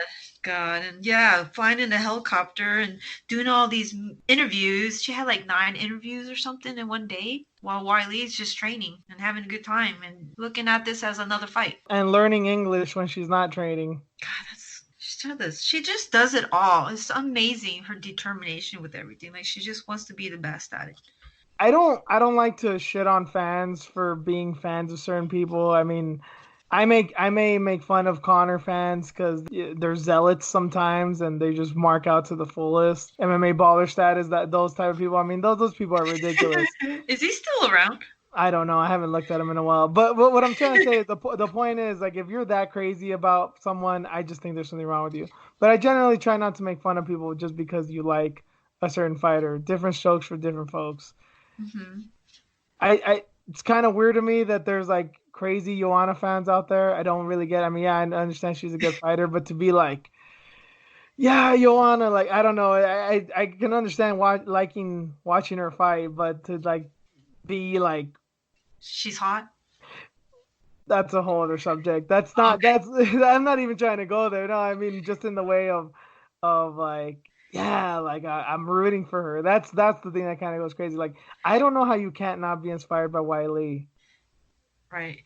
and yeah, flying in a helicopter and doing all these interviews. She had like 9 interviews or something in one day, while Weili's just training and having a good time and looking at this as another fight and learning English when she's not training. God, she just does it all. It's amazing, her determination with everything. Like, she just wants to be the best at it. I don't like to shit on fans for being fans of certain people. I mean, I may make fun of Conor fans because they're zealots sometimes and they just mark out to the fullest. MMA baller status, those type of people. I mean, those people are ridiculous. Is he still around? I don't know. I haven't looked at him in a while. But what I'm trying to say is the point is, like, if you're that crazy about someone, I just think there's something wrong with you. But I generally try not to make fun of people just because you like a certain fighter. Different strokes for different folks. Mm-hmm. It's kind of weird to me that there's like crazy Joanna fans out there. I don't really get. I mean, yeah, I understand she's a good fighter, but to be like, yeah, Joanna, like, I don't know. I can understand liking watching her fight, but to like be like, she's hot. That's a whole other subject. That's not. Okay. I'm not even trying to go there. No, I mean just in the way of like. Yeah, like I'm rooting for her. That's the thing that kind of goes crazy. Like, I don't know how you can't not be inspired by Weili. Right.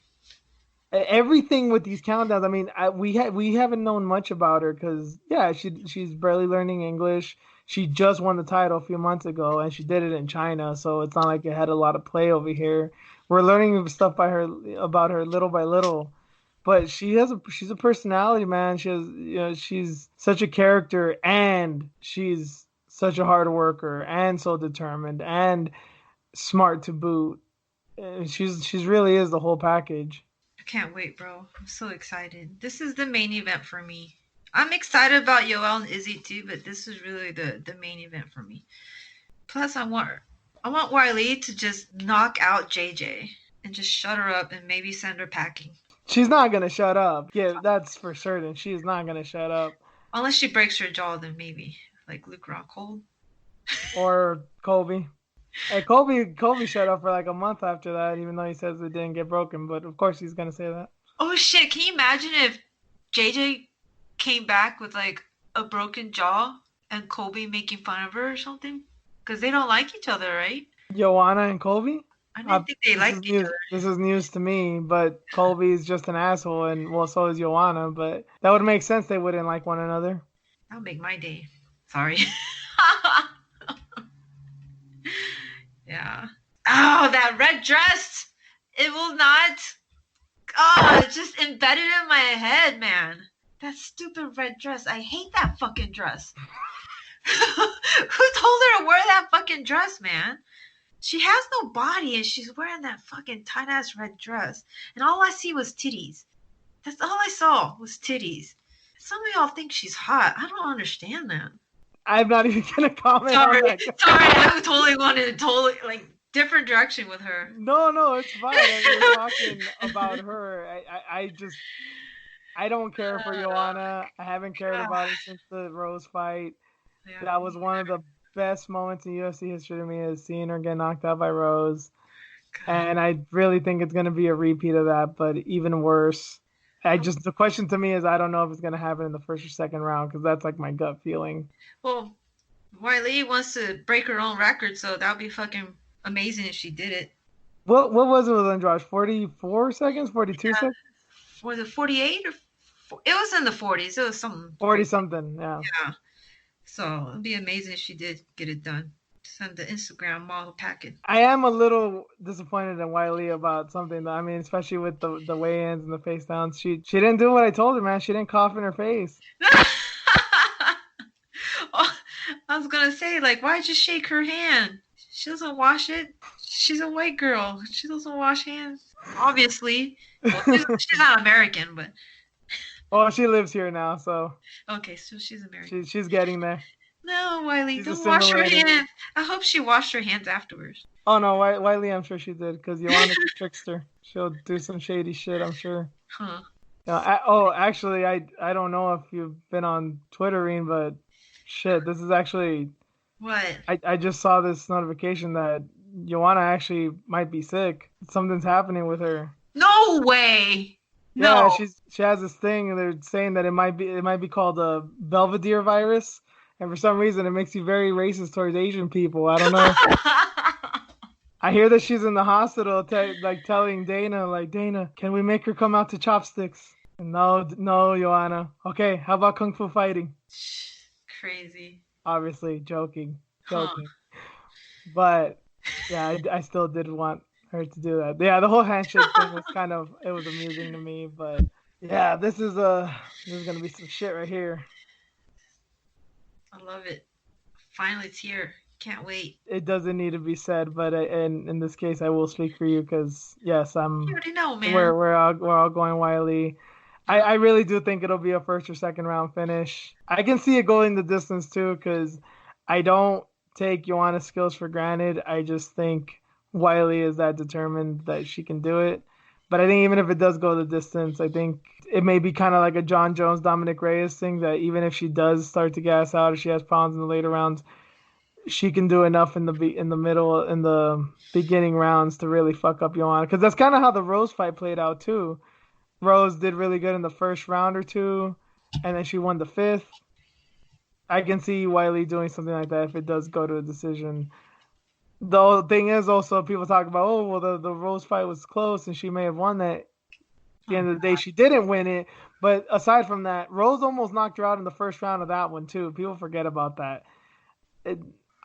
Everything with these countdowns. I mean, we haven't known much about her because she's barely learning English. She just won the title a few months ago, and she did it in China, so it's not like it had a lot of play over here. We're learning stuff about her little by little. But she's a personality, man. She's such a character, and she's such a hard worker, and so determined, and smart to boot. She's really is the whole package. I can't wait, bro. I'm so excited. This is the main event for me. I'm excited about Yoel and Izzy too, but this is really the main event for me. Plus, I want Weili to just knock out JJ and just shut her up and maybe send her packing. She's not going to shut up. Yeah, that's for certain. She's not going to shut up. Unless she breaks her jaw, then maybe. Like Luke Rockhold. Or Colby. Hey, Colby shut up for like a month after that, even though he says it didn't get broken. But of course he's going to say that. Oh, shit. Can you imagine if JJ came back with like a broken jaw and Colby making fun of her or something? Because they don't like each other, right? Joanna and Colby? I didn't think they liked each other. This is news to me, but Colby's just an asshole, and well, so is Joanna. But that would make sense. They wouldn't like one another. That'll make my day. Sorry. Yeah. Oh, that red dress! It will not. Oh, it just embedded in my head, man. That stupid red dress. I hate that fucking dress. Who told her to wear that fucking dress, man? She has no body and she's wearing that fucking tight ass red dress. And all I see was titties. That's all I saw was titties. Some of y'all think she's hot. I don't understand that. I'm not even gonna comment on that. Sorry, I totally wanted to different direction with her. No, it's fine. We're talking about her. I don't care for Joanna. I haven't cared about her since the Rose fight. Yeah. That was one of the best moments in UFC history to me, is seeing her get knocked out by Rose. God. And I really think it's going to be a repeat of that, but even worse. The question to me is, I don't know if it's going to happen in the first or second round, because that's like my gut feeling. Well, Weili wants to break her own record, so that would be fucking amazing if she did it. What was it with Andrade? 44 seconds? 42 seconds? Was it 48? It was in the 40s. It was something. 40-something, yeah. Yeah. So it'd be amazing if she did get it done. Send the Instagram model packet. I am a little disappointed in Weili about something, though. I mean, especially with the weigh-ins and the face downs. She didn't do what I told her, man. She didn't cough in her face. Oh, I was gonna say, like, why just shake her hand? She doesn't wash it. She's a white girl. She doesn't wash hands. Obviously. Well, she's not American, but. Oh, she lives here now, so. Okay, so she's American. She's getting there. No, Weili, don't wash her hands. I hope she washed her hands afterwards. Oh, no, Weili, I'm sure she did, because Joanna's a trickster. She'll do some shady shit, I'm sure. Huh. Actually, I don't know if you've been on Twittering, but shit, this is actually... What? I just saw this notification that Joanna actually might be sick. Something's happening with her. No way! Yeah, she has this thing, and they're saying that it might be called a Belvedere virus, and for some reason it makes you very racist towards Asian people. I don't know. I hear that she's in the hospital, telling Dana, Dana, can we make her come out to chopsticks? No, Joanna. Okay, how about kung fu fighting? Crazy. Obviously, joking. But yeah, I still did want her to do that. Yeah, the whole handshake thing was it was amusing to me, but yeah, this is gonna be some shit right here. I love it. Finally, it's here. Can't wait. It doesn't need to be said, but in this case, I will speak for you, because yes, You already know, man. We're all going Weili. I really do think it'll be a first or second round finish. I can see it going the distance too, because I don't take Joanna's skills for granted. I just think Weili is that determined that she can do it. But I think even if it does go the distance, I think it may be kind of like a John Jones, Dominic Reyes thing, that even if she does start to gas out, or she has problems in the later rounds, she can do enough in the beginning rounds to really fuck up Joanna. Because that's kind of how the Rose fight played out too. Rose did really good in the first round or two, and then she won the fifth. I can see Weili doing something like that if it does go to a decision. The thing is also, people talk about, the Rose fight was close and she may have won that. At the end of the day, she didn't win it. But aside from that, Rose almost knocked her out in the first round of that one too. People forget about that.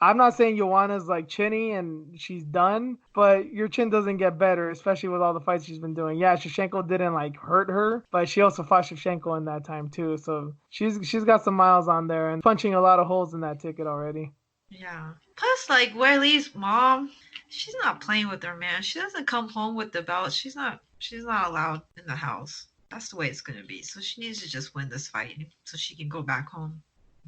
I'm not saying Joanna's chinny and she's done, but your chin doesn't get better, especially with all the fights she's been doing. Yeah, Shevchenko didn't hurt her, but she also fought Shevchenko in that time too. So she's got some miles on there and punching a lot of holes in that ticket already. Yeah. Plus, Weili's mom, she's not playing with her, man. She doesn't come home with the belt. She's not allowed in the house. That's the way it's gonna be. So she needs to just win this fight so she can go back home,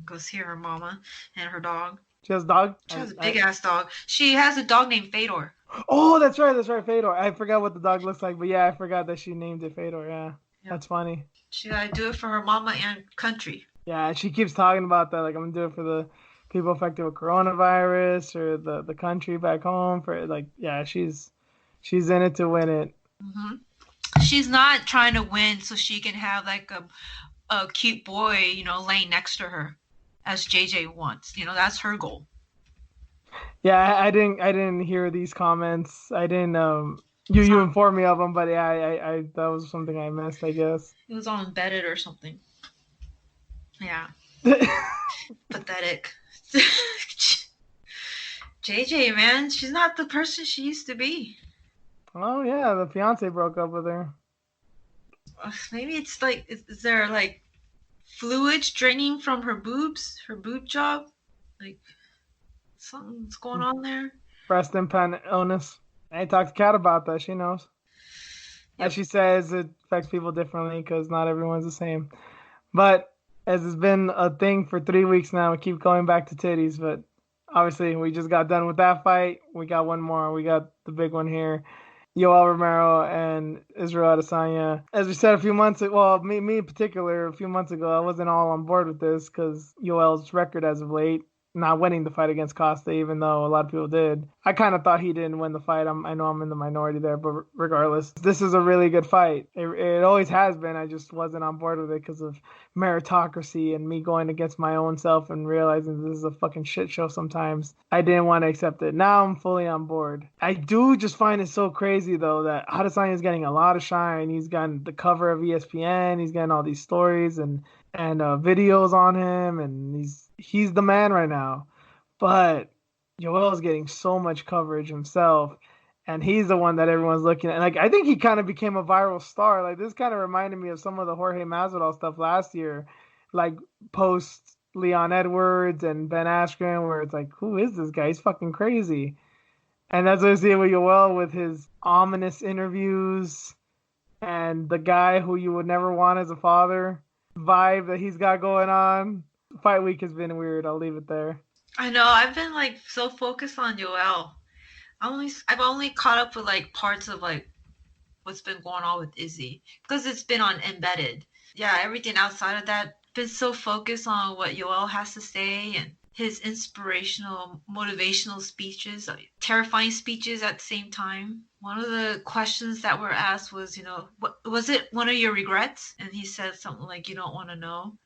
go see her mama and her dog. She has a dog? She has a big-ass dog. She has a dog named Fedor. Oh, that's right, Fedor. I forgot what the dog looks like, but yeah, I forgot that she named it Fedor, yeah. Yep. That's funny. She gotta do it for her mama and country. Yeah, she keeps talking about that, I'm gonna do it for the people affected with coronavirus or the country back home. She's in it to win it. Mm-hmm. She's not trying to win so she can have a cute boy, laying next to her, as JJ wants. That's her goal. Yeah, I didn't hear these comments. I didn't you informed me of them, but yeah, I that was something I missed, I guess. It was all embedded or something. Yeah. Pathetic. JJ, man, she's not the person she used to be. Oh yeah, the fiance broke up with her. maybe it's like, is there like fluids draining from her boobs, her boob job? Like something's going on there. Breast implant illness. I talked to Kat about that. She knows. As Yep. she says, it affects people differently because not everyone's the same. But as it's been a thing for 3 weeks now, we keep going back to titties. But obviously, we just got done with that fight. We got one more. We got the big one here. Yoel Romero and Israel Adesanya. As we said a few months ago, well, me in particular, a few months ago, I wasn't all on board with this because Yoel's record as of late, not winning the fight against Costa, even though a lot of people did. I kind of thought he didn't win the fight. I know I'm in the minority there, but regardless, this is a really good fight. It always has been. I just wasn't on board with it because of meritocracy and me going against my own self and realizing this is a fucking shit show sometimes. I didn't want to accept it. Now I'm fully on board. I do just find it so crazy, though, that Adesanya is getting a lot of shine. He's gotten the cover of ESPN. He's getting all these stories and videos on him, and he's the man right now. But Yoel is getting so much coverage himself, and he's the one that everyone's looking at. Like, I think he kind of became a viral star. Like, this kind of reminded me of some of the Jorge Masvidal stuff last year, like post Leon Edwards and Ben Askren, where it's like, who is this guy? He's fucking crazy. And that's what I see with Yoel, with his ominous interviews and the guy who you would never want as a father vibe that he's got going on. Fight week has been weird. I'll leave it there. I know. I've been like so focused on Yoel. I've only caught up with like parts of like what's been going on with Izzy because it's been on embedded. Yeah, everything outside of that, been so focused on what Yoel has to say and his inspirational, motivational speeches, terrifying speeches at the same time. One of the questions that were asked was, what was it? One of your regrets? And he said something like, "You don't want to know."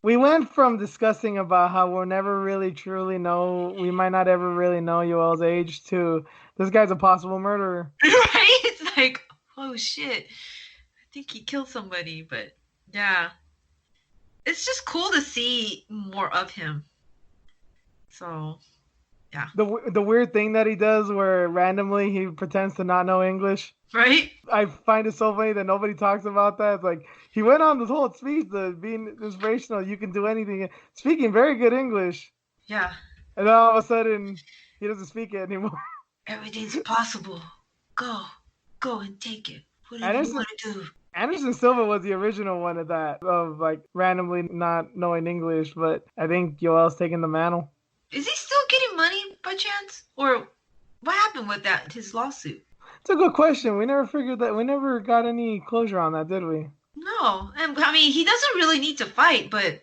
We went from discussing about how we'll never really truly know, we might not ever really know Yoel's age, to this guy's a possible murderer. Right? It's like, oh shit. I think he killed somebody, but yeah. It's just cool to see more of him. So, yeah. The weird thing that he does where randomly he pretends to not know English. Right? I find it so funny that nobody talks about that. It's like he went on this whole speech to being inspirational. You can do anything, speaking very good English. Yeah. And then all of a sudden, he doesn't speak it anymore. Everything's possible. Go and take it. Whatever you want to do. Anderson Silva was the original one of that, of like randomly not knowing English. But I think Yoel's taking the mantle. Is he still getting money by chance? Or what happened with that, his lawsuit? It's a good question. We never figured that. We never got any closure on that, did we? No. And I mean, he doesn't really need to fight, but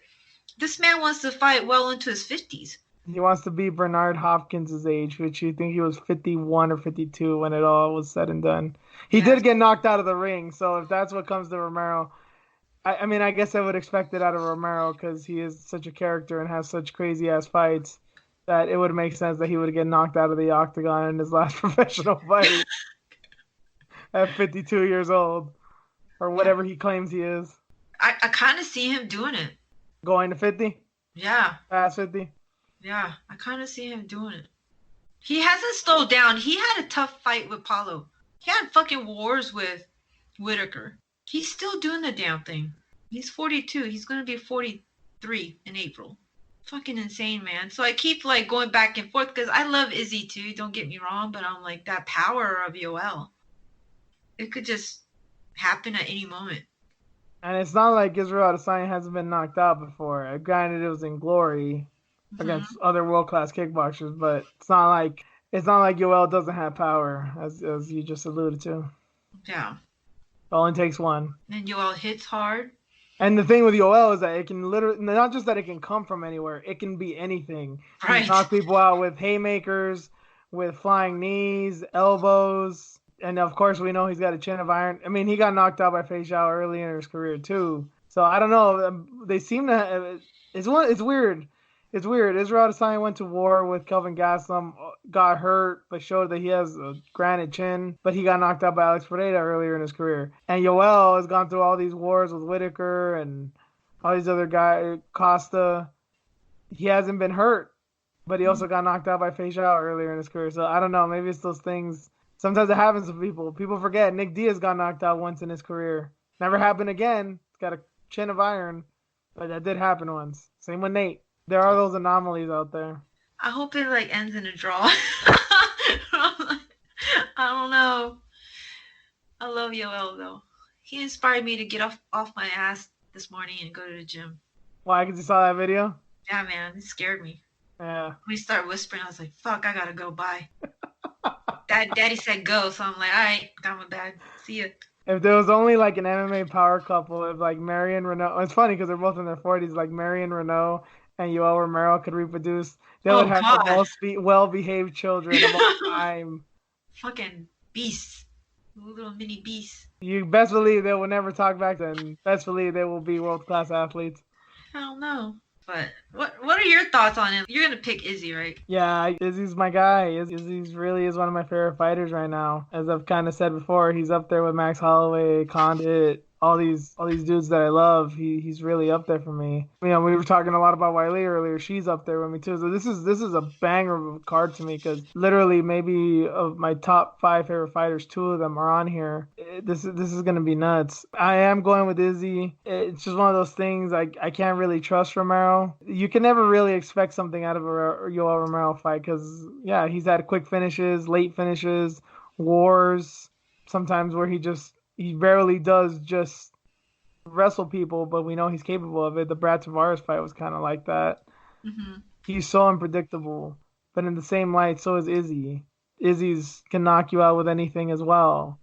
this man wants to fight well into his 50s. He wants to be Bernard Hopkins' age, which you think he was 51 or 52 when it all was said and done. He did get knocked out of the ring, so if that's what comes to Romero, I mean, I guess I would expect it out of Romero because he is such a character and has such crazy-ass fights that it would make sense that he would get knocked out of the octagon in his last professional fight at 52 years old, or whatever he claims he is. I kind of see him doing it. Going to 50? Yeah. Past 50? Yeah, I kind of see him doing it. He hasn't slowed down. He had a tough fight with Paulo. He had fucking wars with Whitaker. He's still doing the damn thing. He's 42. He's going to be 43 in April. Fucking insane, man. So I keep like going back and forth because I love Izzy too. Don't get me wrong, but I'm like that power of Yoel. It could just happen at any moment. And it's not like Israel Adesanya hasn't been knocked out before. Granted, it was in glory against other world-class kickboxers, but it's not like Yoel doesn't have power, as you just alluded to. Yeah. It only takes one. And Yoel hits hard. And the thing with Yoel is that it can literally, not just that it can come from anywhere, it can be anything. Right. He can knock people out with haymakers, with flying knees, elbows, and of course we know he's got a chin of iron. I mean, he got knocked out by Fei Zhao early in his career too. So I don't know. They seem to. It's weird. It's weird. Israel Adesanya went to war with Kelvin Gastelum, got hurt, but showed that he has a granite chin. But he got knocked out by Alex Pereira earlier in his career. And Yoel has gone through all these wars with Whitaker and all these other guys, Costa. He hasn't been hurt, but he also got knocked out by Fei Zhao earlier in his career. So I don't know. Maybe it's those things. Sometimes it happens to people. People forget. Nick Diaz got knocked out once in his career. Never happened again. He's got a chin of iron, but that did happen once. Same with Nate. There are those anomalies out there. I hope it like ends in a draw. I don't know. I love Yoel though. He inspired me to get off my ass this morning and go to the gym. Why? Because you saw that video? Yeah, man, it scared me. Yeah. When he started whispering, I was like, "Fuck, I gotta go." Bye. Daddy said go, so I'm like, "All right, got my bag. See ya." If there was only like an MMA power couple, if like Marion Renault, it's funny because they're both in their 40s, like Marion Renault and Yoel Romero could reproduce, they would Oh have the God, most well-behaved children of all time. fucking beasts, little mini beasts. You best believe they will never talk back, and best believe they will be world-class athletes. I don't know. But what are your thoughts on him? You're gonna pick Izzy, right? Yeah, Izzy's my guy. Izzy's really is one of my favorite fighters right now. As I've kind of said before, he's up there with Max Holloway, Condit, all these dudes that I love. He's really up there for me. You know, we were talking a lot about Weili earlier. She's up there with me too. So this is a banger of a card to me because literally maybe of my top 5 favorite fighters, 2 of them are on here. This is gonna be nuts. I am going with Izzy. It's just one of those things I can't really trust Romero. You can never really expect something out of a Yoel Romero fight because yeah, he's had quick finishes, late finishes, wars, sometimes where he rarely does just wrestle people, but we know he's capable of it. The Brad Tavares fight was kind of like that. Mm-hmm. He's so unpredictable, but in the same light, so is Izzy. Izzy's can knock you out with anything as well,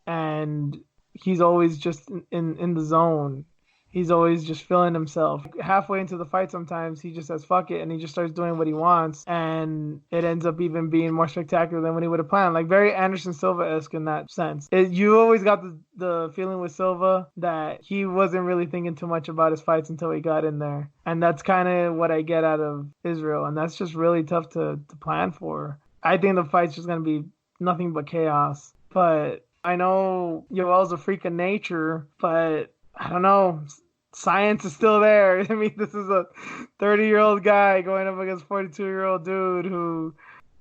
and he's always just in the zone. He's always just feeling himself. Halfway into the fight, sometimes he just says "fuck it" and he just starts doing what he wants, and it ends up even being more spectacular than what he would have planned. Like very Anderson Silva-esque in that sense. You always got the feeling with Silva that he wasn't really thinking too much about his fights until he got in there, and that's kind of what I get out of Israel, and that's just really tough to plan for. I think the fight's just gonna be nothing but chaos, but I know Yoel's a freak of nature, but I don't know. Science is still there. I mean, this is a 30-year-old guy going up against a 42-year-old dude who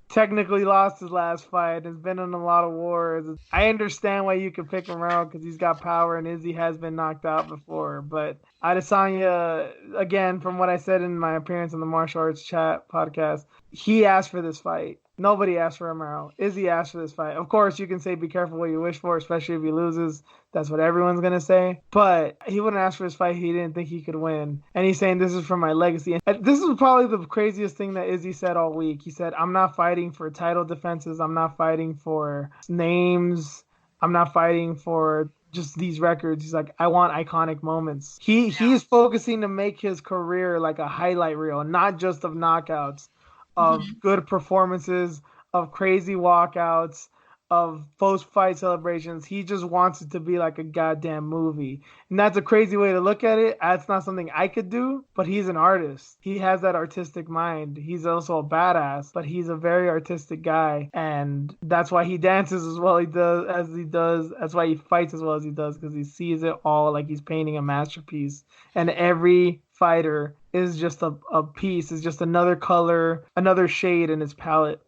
technically lost his last fight. Has been in a lot of wars. I understand why you could pick him around because he's got power and Izzy has been knocked out before. But Adesanya, again, from what I said in my appearance on the Martial Arts Chat podcast, he asked for this fight. Nobody asked for Romero. Izzy asked for this fight. Of course, you can say be careful what you wish for, especially if he loses. That's what everyone's going to say. But he wouldn't ask for this fight. He didn't think he could win. And he's saying this is for my legacy. And this is probably the craziest thing that Izzy said all week. He said, I'm not fighting for title defenses. I'm not fighting for names. I'm not fighting for just these records. He's like, I want iconic moments. He's focusing to make his career like a highlight reel, not just of knockouts, of good performances, of crazy walkouts, of post-fight celebrations. He just wants it to be like a goddamn movie. And that's a crazy way to look at it. That's not something I could do, but he's an artist. He has that artistic mind. He's also a badass, but he's a very artistic guy. And that's why he dances as well as he does. That's why he fights as well as he does, because he sees it all like he's painting a masterpiece. And every fighter is just a piece, is just another color, another shade in his palette.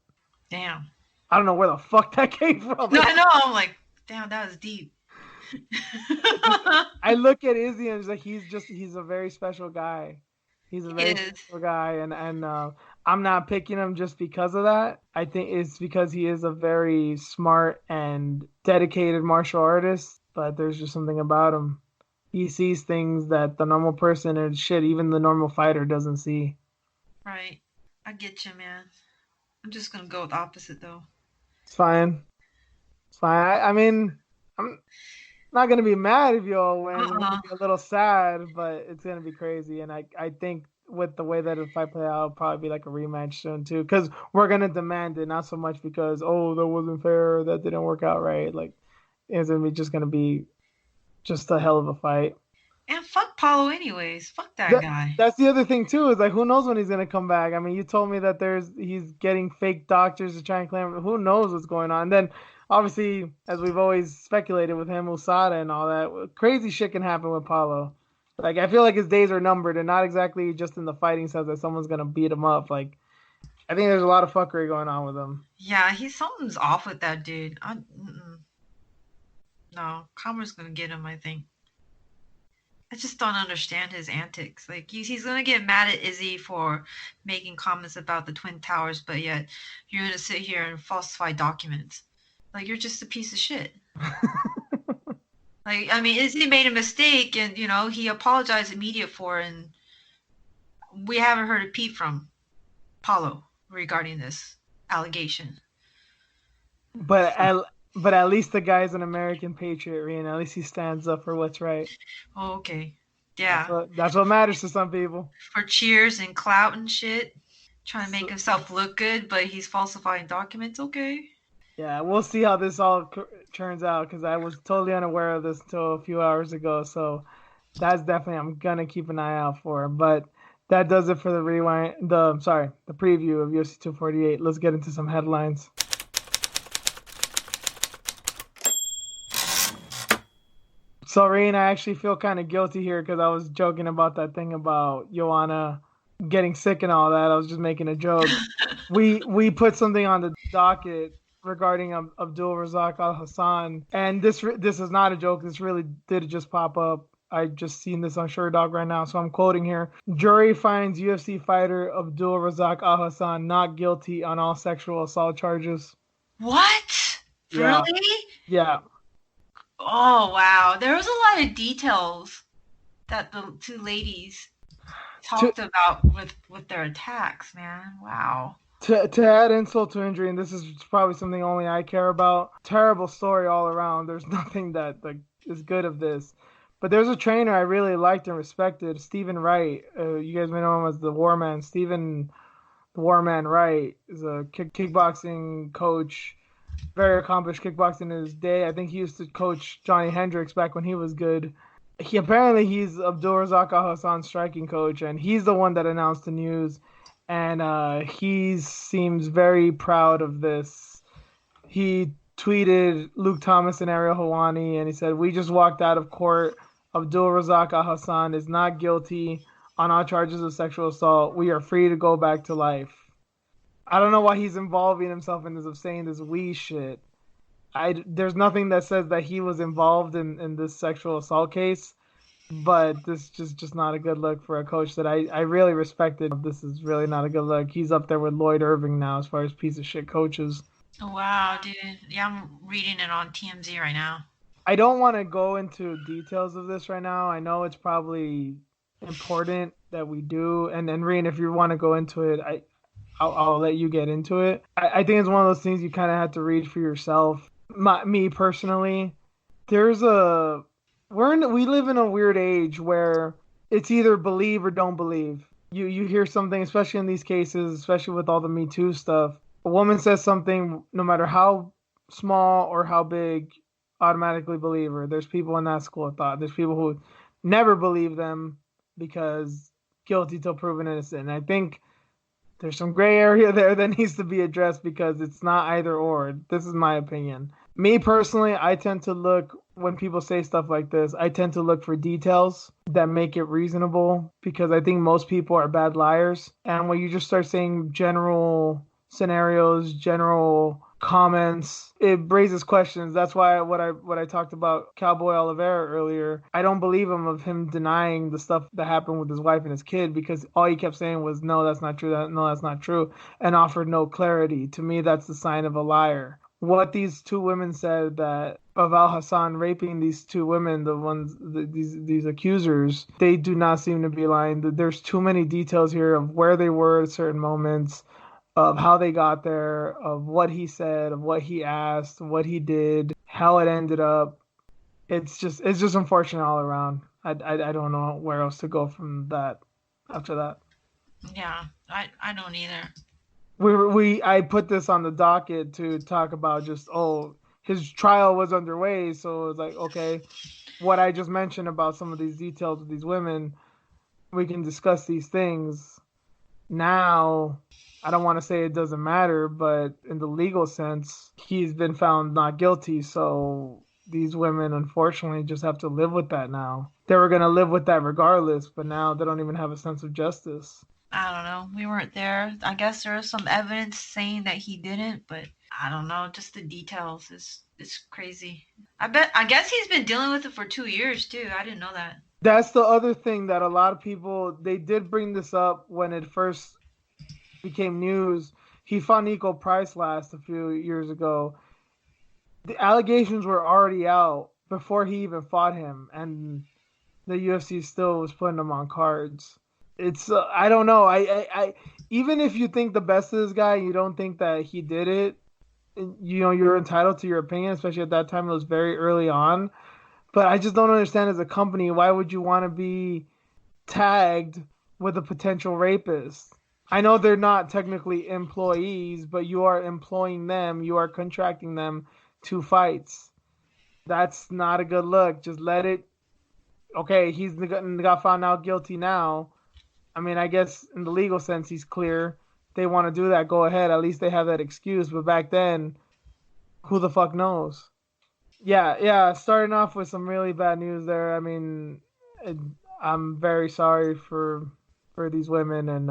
Damn. I don't know where the fuck that came from. No, I know. I'm like, damn, that was deep. I look at Izzy and it's like he's a very special guy. He's a very special guy, and I'm not picking him just because of that. I think it's because he is a very smart and dedicated martial artist, but there's just something about him. He sees things that the normal person and shit, even the normal fighter doesn't see. Right. I get you, man. I'm just going to go with opposite, though. It's fine. It's fine. I mean, I'm not going to be mad if you all win. I'm going to be a little sad, but it's going to be crazy. And I think with the way that the fight play out, it'll probably be like a rematch soon, too. Because we're going to demand it, not so much because, oh, that wasn't fair, that didn't work out right. Like, it's going to be just a hell of a fight. And fuck Paulo anyways. Fuck that guy. That's the other thing too, is like who knows when he's gonna come back. I mean, you told me that he's getting fake doctors to try and claim. Who knows what's going on? And then obviously, as we've always speculated with him, USADA and all that, crazy shit can happen with Paulo. Like I feel like his days are numbered, and not exactly just in the fighting sense that someone's gonna beat him up. Like I think there's a lot of fuckery going on with him. Yeah, something's off with that dude. No, Karma's gonna get him. I think. I just don't understand his antics. Like he's gonna get mad at Izzy for making comments about the Twin Towers, but yet you're gonna sit here and falsify documents. Like you're just a piece of shit. Like I mean, Izzy made a mistake, and he apologized to media for it, and we haven't heard a peep from Paulo regarding this allegation. But at least the guy's an American patriot, Rian. At least he stands up for what's right. Oh, okay. Yeah. That's what matters to some people. For cheers and clout and shit. Trying to make himself look good, but he's falsifying documents. Okay. Yeah, we'll see how this all turns out, because I was totally unaware of this until a few hours ago. So that's definitely, I'm gonna keep an eye out for. But that does it for the preview of UFC 248. Let's get into some headlines. So, Rain, I actually feel kind of guilty here because I was joking about that thing about Joanna getting sick and all that. I was just making a joke. we put something on the docket regarding Abdul Razak Alhassan, and this is not a joke. This really did just pop up. I just seen this on SureDog right now, so I'm quoting here. Jury finds UFC fighter Abdul Razak Alhassan not guilty on all sexual assault charges. What? Yeah. Really? Yeah. Oh, wow. There was a lot of details that the two ladies talked about with their attacks, man. Wow. To add insult to injury, and this is probably something only I care about, terrible story all around. There's nothing that is good of this. But there's a trainer I really liked and respected, Stephen Wright. You guys may know him as the Warman. Stephen the Warman Wright is a kickboxing coach, very accomplished kickboxing in his day. I think he used to coach Johnny Hendricks back when he was good. He's Abdul Razak Alhassan's striking coach, and he's the one that announced the news. And he seems very proud of this. He tweeted Luke Thomas and Ariel Helwani, and he said, "We just walked out of court. Abdul Razak Alhassan is not guilty on all charges of sexual assault. We are free to go back to life." I don't know why he's involving himself in this of saying this we shit. There's nothing that says that he was involved in this sexual assault case, but this is just not a good look for a coach that I really respected. This is really not a good look. He's up there with Lloyd Irving now as far as piece of shit coaches. Wow, dude. Yeah, I'm reading it on TMZ right now. I don't want to go into details of this right now. I know it's probably important that we do. And Reen, if you want to go into it, I'll let you get into it. I think it's one of those things you kind of have to read for yourself. Me personally, we live in a weird age where it's either believe or don't believe. You hear something, especially in these cases, especially with all the Me Too stuff. A woman says something, no matter how small or how big, automatically believe her. There's people in that school of thought. There's people who never believe them because guilty till proven innocent. And I think there's some gray area there that needs to be addressed because it's not either or. This is my opinion. Me personally, I tend to look, when people say stuff like this, I tend to look for details that make it reasonable because I think most people are bad liars. And when you just start saying general scenarios, general comments, it raises questions. That's why what I talked about Cowboy Olivier earlier, I don't believe him denying the stuff that happened with his wife and his kid because all he kept saying was, no, that's not true, no, that's not true, and offered no clarity. To me, that's the sign of a liar. What these two women said that of Alhassan raping these two women, these accusers, they do not seem to be lying. There's too many details here of where they were at certain moments, of how they got there, of what he said, of what he asked, what he did, how it ended up. It's just unfortunate all around. I don't know where else to go from that after that. Yeah, I don't either. I put this on the docket to talk about just, his trial was underway, so it's like, okay, what I just mentioned about some of these details with these women, we can discuss these things. Now, I don't want to say it doesn't matter, but in the legal sense, he's been found not guilty, so these women unfortunately just have to live with that now. They were going to live with that regardless, but now they don't even have a sense of justice. I don't know. We weren't there. I guess there is some evidence saying that he didn't, but I don't know. Just the details is crazy. I guess he's been dealing with it for 2 years too. I didn't know that. That's the other thing that a lot of people they did bring this up when it first became news. He fought Nico Price last a few years ago. The allegations were already out before he even fought him, and the UFC still was putting him on cards. It's I don't know. Even if you think the best of this guy, you don't think that he did it. You know, you're entitled to your opinion, especially at that time. It was very early on. But I just don't understand as a company, why would you want to be tagged with a potential rapist? I know they're not technically employees, but you are employing them, you are contracting them to fights. That's not a good look. Just let it. Okay, he's got found out guilty now. I mean, I guess in the legal sense, he's clear. They want to do that, go ahead. At least they have that excuse. But back then, who the fuck knows? Yeah, yeah. Starting off with some really bad news there. I mean, it, I'm very sorry for these women, and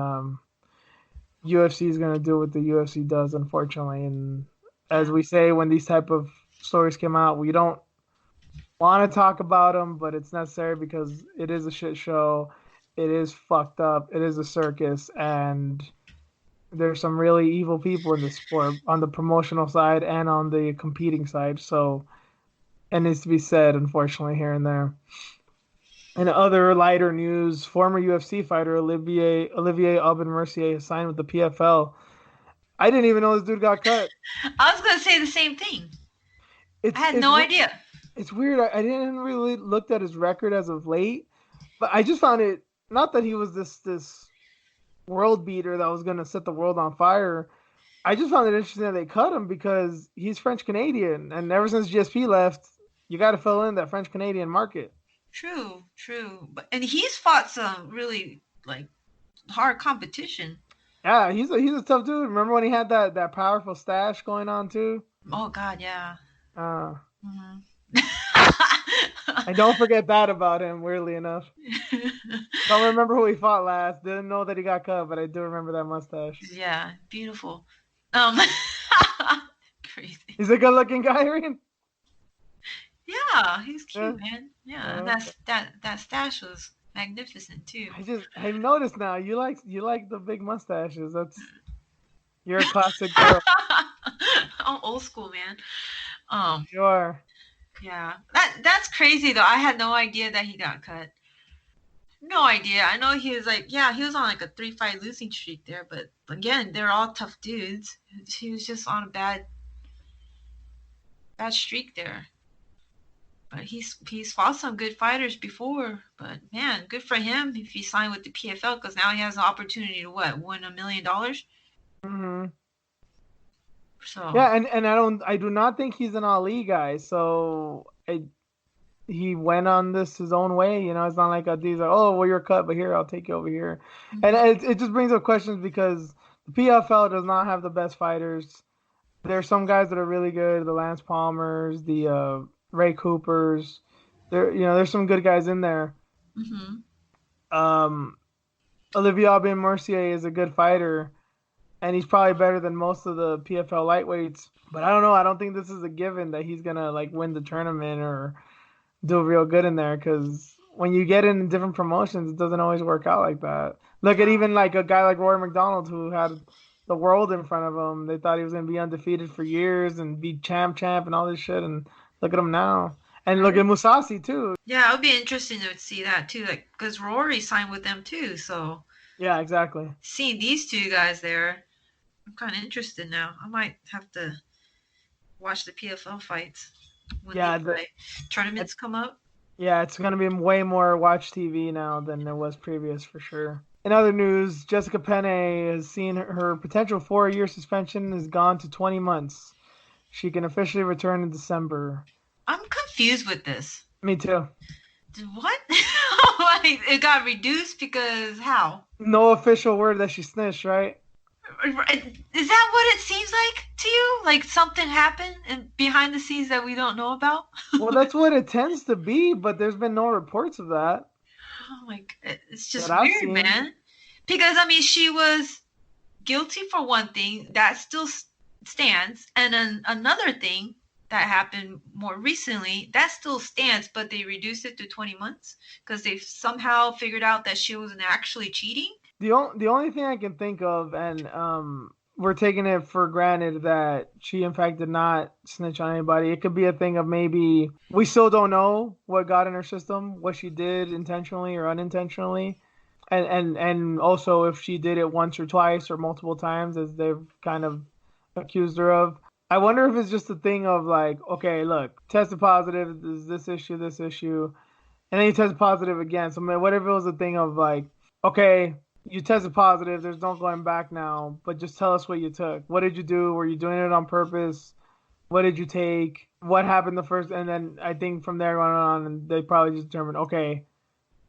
UFC is gonna do what the UFC does, unfortunately. And as Yeah. we say, when these type of stories come out, we don't want to talk about them, but it's necessary because it is a shit show. It is fucked up. It is a circus, and there's some really evil people in the sport on the promotional side and on the competing side. So it needs to be said, unfortunately, here and there. In other lighter news, former UFC fighter Olivier Aubin Mercier has signed with the PFL. I didn't even know this dude got cut. I was gonna say the same thing. I It's had it's no idea. it's weird. I didn't really looked at his record as of late, but I just found it not that he was this world beater that was gonna set the world on fire. I just found it interesting that they cut him because he's French Canadian, and ever since GSP left, you got to fill in that French Canadian market. True, true. But and he's fought some really like hard competition. Yeah, he's a tough dude. Remember when he had that powerful stash going on too? Oh God, yeah. Uh, Hmm. I don't forget that about him. Weirdly enough, don't remember who he fought last. Didn't know that he got cut, but I do remember that mustache. Yeah, beautiful. Um, crazy. He's a good-looking guy, Ryan. Yeah, he's Yeah. cute, man. Yeah, and Okay. that stash was magnificent too. I've noticed now you like the big mustaches. You're a classic girl. I'm old school, man. Um, You are. yeah, that's crazy though. I had no idea that he got cut. No idea. I know he was like, yeah, he was on like a 3-fight losing streak there, but again, they're all tough dudes. He was just on a bad streak there. But he's fought some good fighters before. But man, good for him if he signed with the PFL because now he has an opportunity to what win $1 million. Hmm. So Yeah, and I do not think he's an Ali guy. So he went on this his own way. You know, it's not like these are well you're cut, but here I'll take you over here, and mhm. it just brings up questions because the PFL does not have the best fighters. There's some guys that are really good, the Lance Palmers, the Ray Coopers. There's some good guys in there. Mhm. Um, Olivier Aubin Mercier is a good fighter, and he's probably better than most of the PFL lightweights. But I don't know. I don't think this is a given that he's gonna like win the tournament or do real good in there because when you get in different promotions, it doesn't always work out like that. Look at even like a guy like Rory McDonald who had the world in front of him. They thought he was gonna be undefeated for years and be champ and all this shit, and look at him now. And look at Musasi too. Yeah, it would be interesting to see that too, like because Rory signed with them too. So Yeah, exactly. seeing these two guys there, I'm kind of interested now. I might have to watch the PFL fights when Yeah, these like tournaments come up. yeah, it's gonna be way more watch TV now than it was previous for sure. In other news, Jessica Penne has seen her potential 4-year suspension has gone to 20 months. She can officially return in December. I'm confused with this. Me too. What? Like it got reduced because how? No official word that she snitched, right? Is that what it seems like to you? Like something happened and behind the scenes that we don't know about? Well, that's what it tends to be, but there's been no reports of that Oh my god, it's that just I've weird, seen. man. Because I mean, she was guilty for one thing that still stands, and then another thing that happened more recently that still stands, but they reduced it to 20 months because they somehow figured out that she wasn't actually cheating. The only thing I can think of, and we're taking it for granted that she in fact did not snitch on anybody. It could be a thing of maybe we still don't know what got in her system, what she did intentionally or unintentionally, and also if she did it once or twice or multiple times as they've kind of accused her of. I wonder if it's just a thing of like, okay, look, tested positive, is this issue, and then you test positive again. So what if it was a thing of like, okay, you tested positive, there's no going back now, but just tell us what you took. What did you do? Were you doing it on purpose? What did you take? What happened the first? And then I think from there on, and they probably just determined, okay,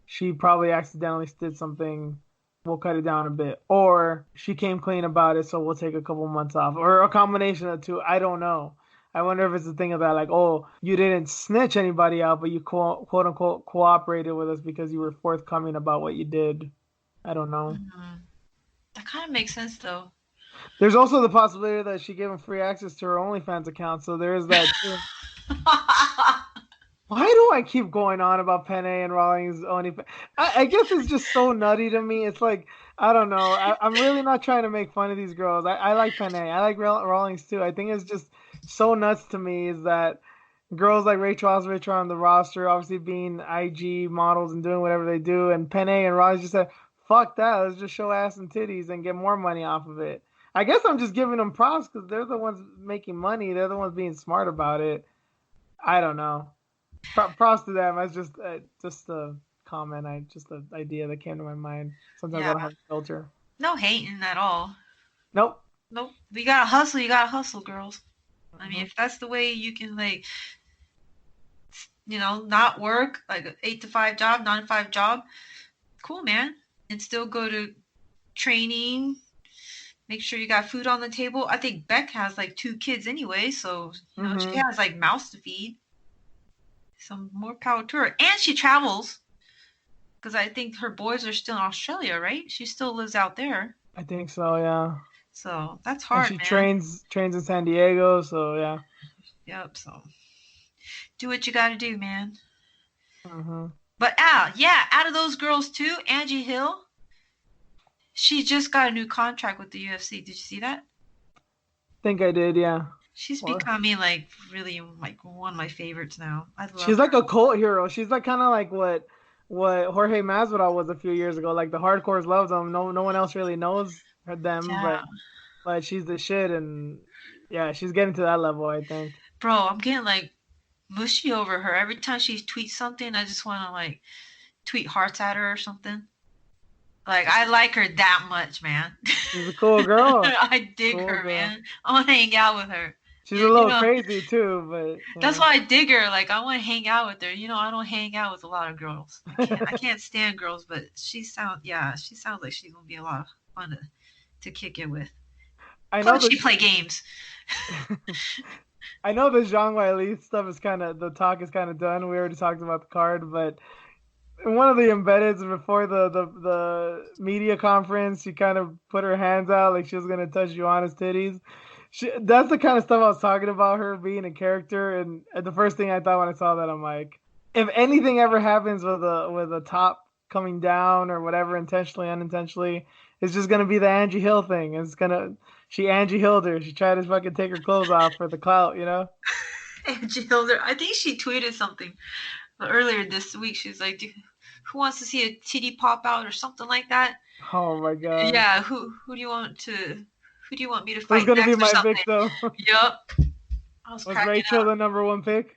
she probably accidentally did something. We'll cut it down a bit, or she came clean about it, so we'll take a couple months off, or a combination of two. I don't know. I wonder if it's a thing of that, like, oh, you didn't snitch anybody out, but you quote unquote cooperated with us because you were forthcoming about what you did. I don't know. Mm-hmm. That kind of makes sense though. There's also the possibility that she gave him free access to her OnlyFans account, so there is that too. Why do I keep going on about Penne and Rawlings OnlyFans? I guess it's just so nutty to me. It's like, I don't know. I'm really not trying to make fun of these girls. I like Penne. I like Rawlings too. I think it's just so nuts to me is that girls like Rachel Osrich are on the roster, obviously being IG models and doing whatever they do, and Penne and Rawlings just said, fuck that, let's just show ass and titties and get more money off of it. I guess I'm just giving them props because they're the ones making money. They're the ones being smart about it. I don't know. Props to them. That's just a comment. Just an idea that came to my mind. Sometimes I Yeah, don't have a filter. no hating at all. Nope. Nope. We gotta hustle. You gotta hustle, girls. I mean, Mm-hmm. if that's the way you can like, not work like an 8 to 5 job, 9 to 5 job, cool, man, and still go to training. Make sure you got food on the table. I think Beck has like 2 kids anyway, so she Mm-hmm. has like mouths to feed. Some more power to her, and she travels because I think her boys are still in Australia, right? She still lives out there, I think so. Yeah. so that's And hard, she man. trains in San Diego. So yeah. Yep. So do what you got to do, man. Mm-hmm. But yeah, out of those girls too, Angie Hill, she just got a new contract with the UFC. Did you see that? Think I did. Yeah. She's Well, becoming like really like one of my favorites now. I love she's like a cult hero. She's like kind of like what Jorge Masvidal was a few years ago. Like the hardcores love them. No one else really knows her. them, Yeah, but she's the shit, and yeah, she's getting to that level. I think. bro, I'm getting like mushy over her. Every time she tweets something, I just want to like tweet hearts at her or something. Like I like her that much, man. She's a cool girl. I dig Cool her, girl. man. I want to hang out with her. She's a You little know, crazy too, but that's why I dig her. Like I want to hang out with her. I don't hang out with a lot of girls. I yeah. can't stand girls, but she sounds like she's gonna be a lot of fun to kick it with. I know Plus, the she play games. I know the Zhang Weili stuff is kind of the talk is kind of done. We already talked about the card, but in one of the embeddeds before the media conference, she kind of put her hands out like she was gonna touch Joanna's titties. That's the kind of stuff I was talking about her being a character, and the first thing I thought when I saw that, I'm like, if anything ever happens with a top coming down or whatever, intentionally, unintentionally, it's just gonna be the Angie Hill thing. She Angie Hilled her. She tried to fucking take her clothes off for the clout, you know? Angie Hilder. I think she tweeted something earlier this week. She's like, "Who wants to see a titty pop out or something like that?" Oh my god. Yeah. Who do you want to? Who do you want me to Who's fight gonna be next or my something? victim? Yup. I was Was cracking Rachel up. the number one pick?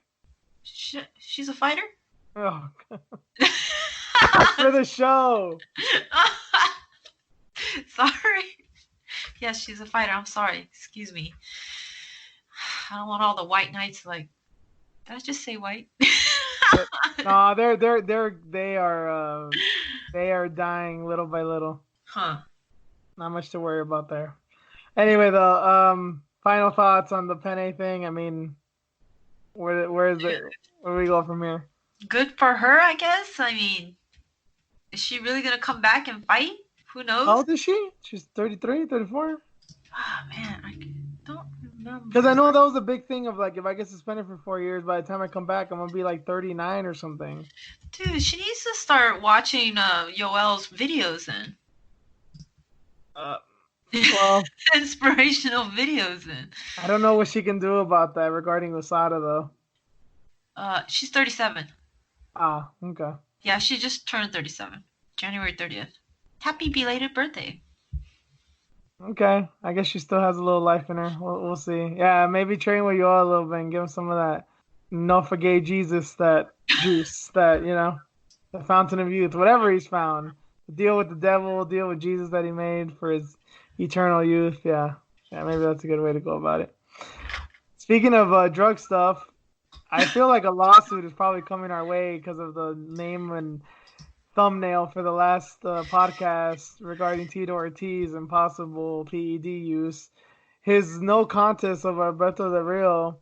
She's a fighter. Oh, for the show. Sorry. Yes, she's a fighter. I'm sorry. Excuse me. I don't want all the white knights like. Did I just say white? No, they are dying little by little. Huh. Not much to worry about there. Anyway, though, final thoughts on the Penne thing. I mean, where do we go from here? Good for her, I guess. I mean, is she really gonna come back and fight? Who How knows? old is she? She's 33, 34? Ah, man, I don't Because I remember. know that was a big thing of like, if I get suspended for 4 years, by the time I come back, I'm gonna be like 39 or something. Dude, she needs to start watching Yoel's videos then. Uh, well, Inspirational videos then. I don't know what she can do about that regarding USADA though. She's 37. Ah, okay. Yeah, she just turned 37. January 30th. Happy belated birthday. Okay, I guess she still has a little life in her. We'll see. Yeah, maybe train with you all a little bit and give him some of that no forgave Jesus, that juice, that the fountain of youth, whatever he's found. Deal with the devil, deal with Jesus that he made for his eternal youth. Yeah, yeah, maybe that's a good way to go about it. Speaking of drug stuff, I feel like a lawsuit is probably coming our way because of the name and thumbnail for the last podcast regarding Tito Ortiz and possible PED use. His no contest of Alberto Del Rio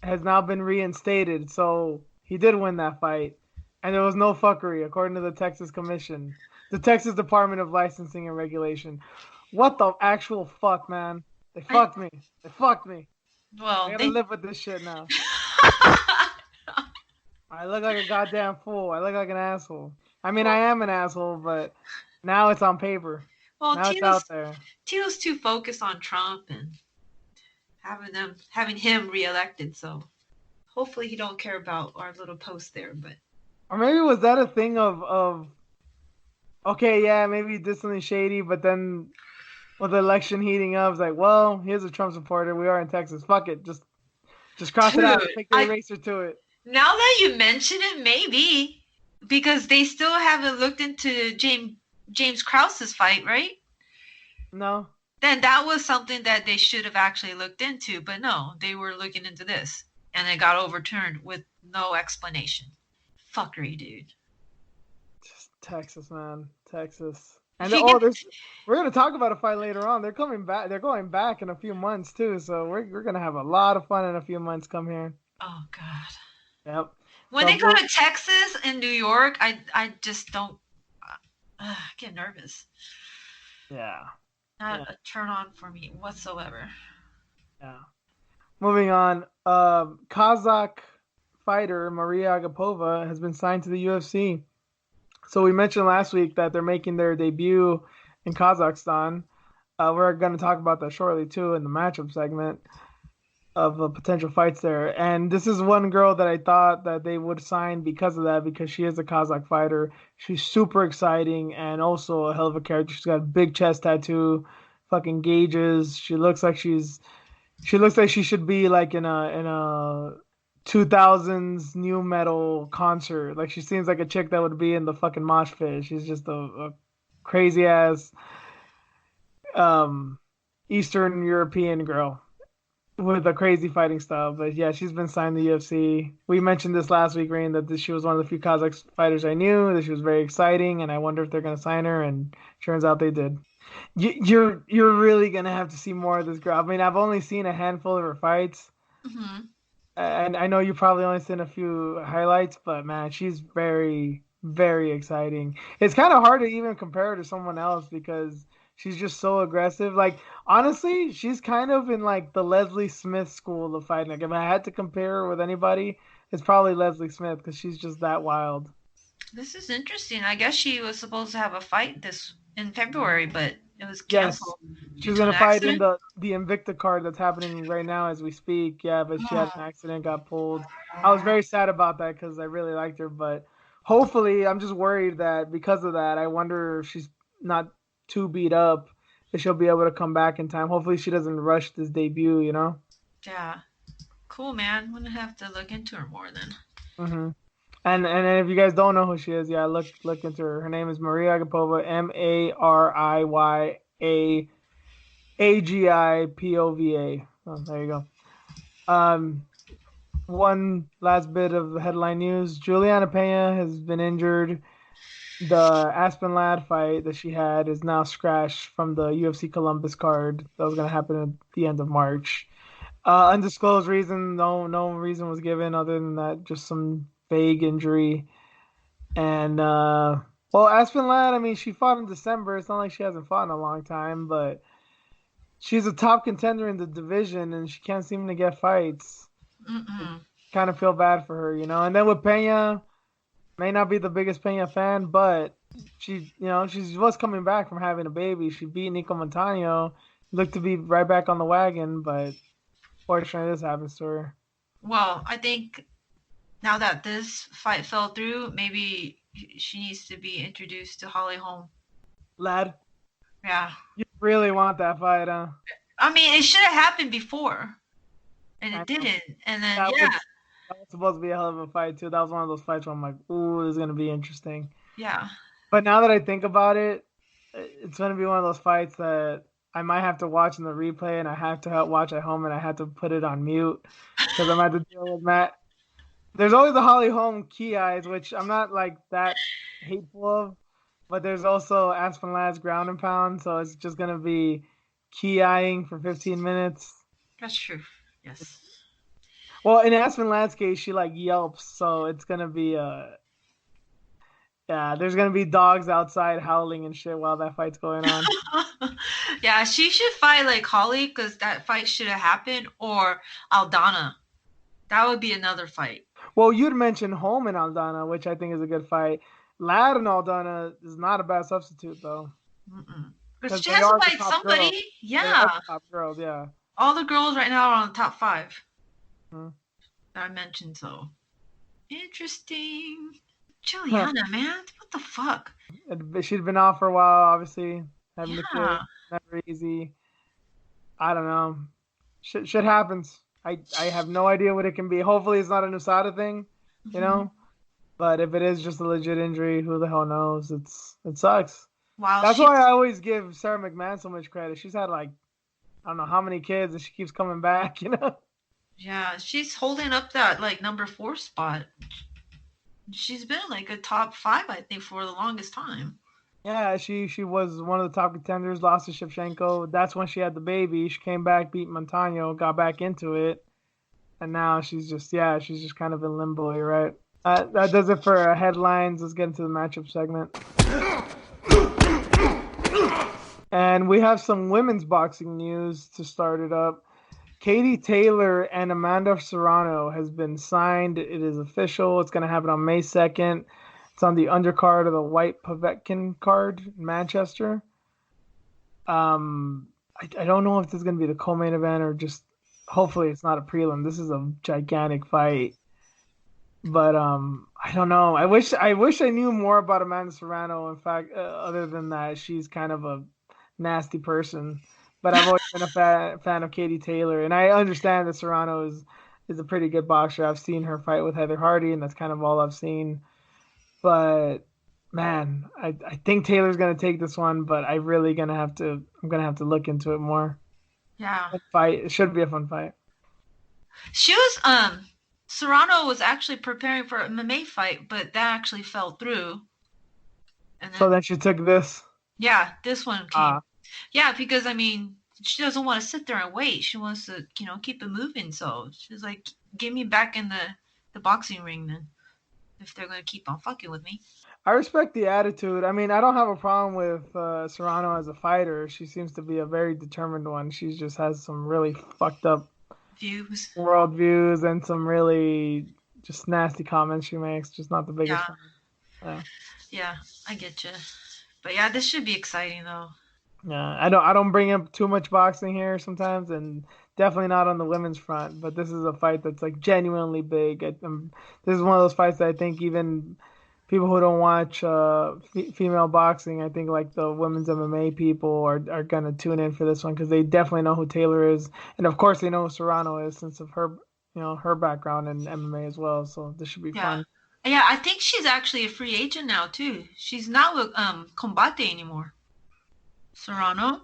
has now been reinstated, so he did win that fight, and there was no fuckery according to the Texas Commission, the Texas Department of Licensing and Regulation. What the actual fuck, man? They I, fucked me. They fucked me. I well, gotta they. live with this shit now. I look like a goddamn fool. I look like an asshole. I mean, I well, am an asshole, but now it's on paper. well, Now it's out there. Tito's too focused on Trump and having him reelected. So hopefully he don't care about our little post there. But Or maybe was that a thing of okay, yeah, maybe did something shady, but then with the election heating up, it's like, well, here's a Trump supporter. We are in Texas. Fuck it. Just cross it dude, out. Take the I eraser to it. now that you mention it, maybe because they still haven't looked into James Krause's fight, right? No. Then that was something that they should have actually looked into, but no, they were looking into this and it got overturned with no explanation. Fuckery, dude. Just Texas, man. Texas. If And you get we're gonna talk about a fight later on. They're coming back. They're going back in a few months too. So we're gonna have a lot of fun in a few months. Come here. oh god. Yep. When So they go to Texas and New York, I just don't get nervous. yeah, Not yeah, a turn on for me whatsoever. yeah. Moving on. Kazakh fighter Mariya Agipova has been signed to the UFC. So we mentioned last week that they're making their debut in Kazakhstan. We're going to talk about that shortly too in the matchup segment of potential fights there. And this is one girl that I thought that they would sign because of that, because she is a Kazakh fighter. She's super exciting and also a hell of a character. She's got a big chest tattoo, fucking gauges. She looks like she should be like in a 2000s new metal concert. Like she seems like a chick that would be in the fucking mosh pit. She's just a crazy ass um Eastern European girl with a crazy fighting style. But yeah, she's been signed to the UFC. We mentioned this last week, Rain, that she was one of the few Kazakh fighters I knew. That she was very exciting, and I wonder if they're gonna sign her. And turns out they did. You're really gonna have to see more of this girl. I mean, I've only seen a handful of her fights, Mm-hmm. and I know you probably only seen a few highlights, but man, she's very, very exciting. It's kind of hard to even compare her to someone else because she's just so aggressive. Like honestly, she's kind of in like the Leslie Smith school of fighting. Like if I had to compare her with anybody, it's probably Leslie Smith because she's just that wild. This is interesting. I guess she was supposed to have a fight this in February, but it was Yes, canceled due she's to an gonna fight in accident. the Invicta card that's happening right now as we speak. Yeah, but she had an accident, got pulled. I was very sad about that because I really liked her, but hopefully, I'm just worried that because of that, I wonder if she's not too beat up, if she'll be able to come back in time. Hopefully, she doesn't rush this debut. Yeah. Cool, man. I'm gonna have to look into her more then. hmm And if you guys don't know who she is, yeah, look into her. Her name is Mariya Agipova, Mariyagipova. Oh, there you go. Um, One last bit of headline news: Juliana Pena has been injured. The Aspen Ladd fight that she had is now scratched from the UFC Columbus card that was going to happen at the end of March. Undisclosed reason, no reason was given other than that, just some vague injury. And Well, Aspen Ladd, I mean, she fought in December. It's not like she hasn't fought in a long time, but she's a top contender in the division, and she can't seem to get fights. Mm-mm. Kind of feel bad for her, you know. And then with Pena, may not be the biggest Pena fan, but she was coming back from having a baby. She beat Nico Montano, looked to be right back on the wagon, but fortunately, this happens to her. Well, I think now that this fight fell through, maybe she needs to be introduced to Holly Holm. Lad, Yeah. you really want that fight, huh? I mean, it should have happened before, and I it know. didn't. And then, That yeah, was that was supposed to be a hell of a fight too. That was one of those fights where I'm like, ooh, this is gonna be interesting. yeah. But now that I think about it, it's gonna be one of those fights that I might have to watch in the replay, and I have to watch at home, and I have to put it on mute because I'm at to deal with Matt. There's always the Holly Holm key eyes, which I'm not like that hateful of, but there's also Aspen Ladd's ground and pound, so it's just gonna be key eyeing for 15 minutes. That's true. Yes. Well, in Aspen Ladd's case, she like yelps, so it's gonna be yeah, there's gonna be dogs outside howling and shit while that fight's going on. Yeah, she should fight like Holly because that fight should have happened, or Aldana. That would be another fight. Well, you'd mentioned Holm and Aldana, which I think is a good fight. Ladd and Aldana is not a bad substitute though, But because she they has to are the fight top girls. somebody. They are Yeah. the top girls, yeah. All the girls right now are on the top five Hmm. that I mentioned, so interesting. Huh. Juliana, man, what the fuck? She'd been off for a while, obviously, having the kid, Yeah. never easy. I don't know. Shit happens. I have no idea what it can be. Hopefully, it's not an USADA thing, you Hmm. know. But if it is just a legit injury, who the hell knows? It sucks. While That's she's why I always give Sarah McMahon so much credit. She's had like I don't know how many kids, and she keeps coming back. You know. yeah, she's holding up that like number four spot. She's been like a top five, I think, for the longest time. Yeah, she was one of the top contenders. Lost to Shevchenko. That's when she had the baby. She came back, beat Montano, got back into it, and now she's just kind of in limbo. You're right. That does it for headlines. Let's get into the matchup segment. And we have some women's boxing news to start it up. Katie Taylor and Amanda Serrano has been signed. It is official. It's going to happen on May 2nd. It's on the undercard of the White Povetkin card in Manchester. I don't know if this is going to be the co-main event or just hopefully it's not a prelim. This is a gigantic fight. But I don't know. I wish I knew more about Amanda Serrano. In fact, other than that, she's kind of a nasty person. But I've always been a fan of Katie Taylor, and I understand that Serrano is a pretty good boxer. I've seen her fight with Heather Hardy, and that's kind of all I've seen. But man, I think Taylor's gonna take this one, but I'm gonna have to look into it more. Yeah. Fun fight. It should be a fun fight. She was Serrano was actually preparing for an MMA fight, but that actually fell through. And So then then she took this. yeah, this one came. Ah, Yeah, because I mean, she doesn't want to sit there and wait. She wants to, keep it moving. So she's like, "Get me back in the boxing ring then, if they're gonna keep on fucking with me." I respect the attitude. I mean, I don't have a problem with Serrano as a fighter. She seems to be a very determined one. She just has some really fucked up Views. worldviews and some really just nasty comments she makes. Just not the biggest Yeah, fan. Yeah. yeah, I get you. But yeah, this should be exciting though. Yeah, I don't bring up too much boxing here sometimes, and definitely not on the women's front. But this is a fight that's like genuinely big. This is one of those fights that I think even people who don't watch female boxing, I think like the women's MMA people are gonna tune in for this one because they definitely know who Taylor is, and of course they know who Serrano is since of her her background in MMA as well. So this should be Yeah, fun. yeah. I think she's actually a free agent now too. She's not with Combate anymore. Serrano.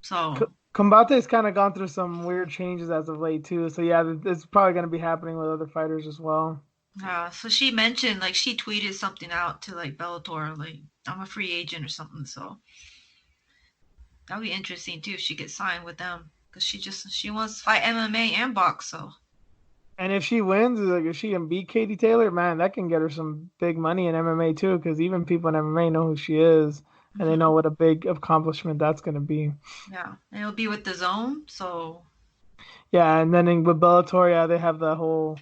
So Combate's kind of gone through some weird changes as of late too. So yeah, it's probably gonna be happening with other fighters as well. yeah, so she mentioned like she tweeted something out to like Bellator, like I'm a free agent or something. So that'll be interesting too if she gets signed with them because she wants to fight MMA and box. So And if she wins, like if she can beat Katie Taylor, man, that can get her some big money in MMA too. Because even people in MMA know who she is, and they know Hmm. what a big accomplishment that's gonna be. Yeah, and it'll be with the zone. So Yeah, and then with Bellator, yeah, they have the whole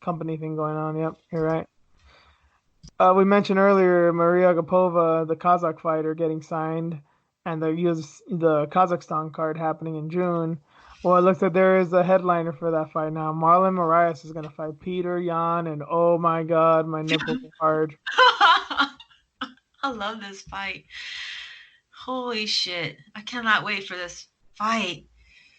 company thing going on. Yep, you're right. We mentioned earlier Mariya Agipova, the Kazakh fighter, getting signed, and the Kazakhstan card happening in June. Well, it looks like there is a headliner for that fight now. Marlon Moraes is going to fight Peter Yan, and oh my God, my nipples are hard. I love this fight. Holy shit! I cannot wait for this fight.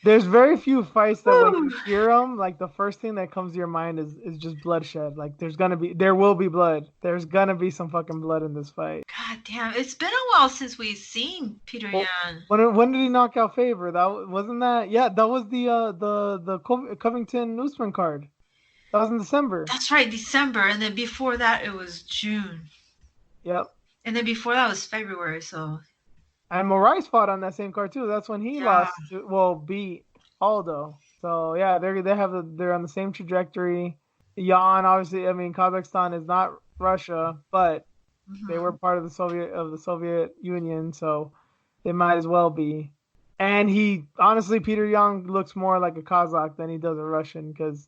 There's very few fights that when Woo! you hear them, like the first thing that comes to your mind is just bloodshed. Like there will be blood. There's gonna be some fucking blood in this fight. God damn, it's been a while since we've seen Peter Well, Yan. when did he knock out Favor? Wasn't that? Yeah, that was the Covington Usman card. That was in December. That's right, December, and then before that it was June, Yep. and then before that was February. So And Moraes fought on that same card too. That's when he yeah. beat Aldo. So yeah, they're on the same trajectory. Yan, obviously, I mean Kazakhstan is not Russia, but they were Hmm. part of the Soviet Union, so they might as well be. And he honestly, Peter Young looks more like a Kazakh than he does a Russian because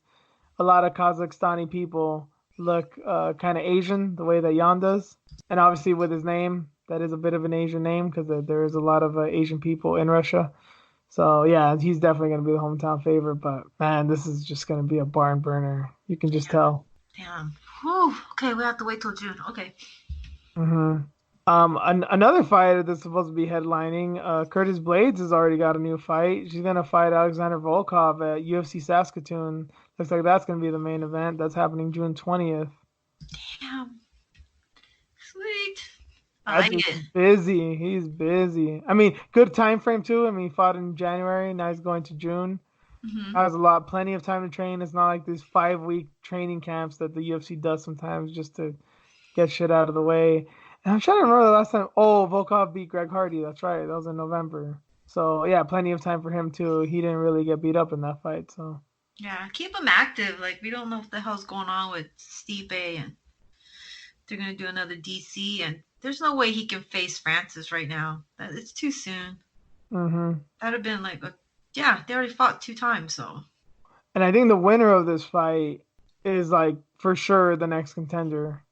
a lot of Kazakhstani people look kind of Asian the way that Yan does. And obviously with his name, that is a bit of an Asian name because there is a lot of Asian people in Russia. So yeah, he's definitely going to be the hometown favorite. But man, this is just going to be a barn burner. You can just tell. Damn. Whew. Okay, we have to wait till June. Okay. Hmm. Another fighter that's supposed to be headlining, Curtis Blades has already got a new fight. She's gonna fight Alexander Volkov at UFC Saskatoon. Looks like that's gonna be the main event. That's happening June 20th. Damn. Sweet. I That like dude's it. busy. He's busy. I mean, good time frame too. I mean, he fought in January. Now he's going to June. Hmm. Has plenty of time to train. It's not like these 5 week training camps that the UFC does sometimes just to get shit out of the way. And I'm trying to remember the last time. Oh, Volkov beat Greg Hardy. That's right. That was in November. So yeah, plenty of time for him too. He didn't really get beat up in that fight. So Yeah, keep him active. Like we don't know what the hell's going on with Stipe, and they're gonna do another DC, and there's no way he can face Francis right now. It's too soon. hmm That'd have been like, yeah, they already fought 2 times, so and I think the winner of this fight is like for sure the next contender.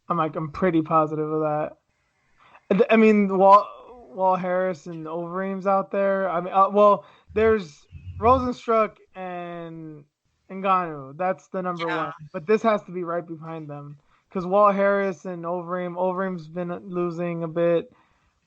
I'm pretty positive of that. I mean, Wall Harris and Overeem's out there. I mean, well, there's Rosenstruck and Ngannou. That's the number yeah. one. But this has to be right behind them because Wall Harris and Overeem's been losing a bit.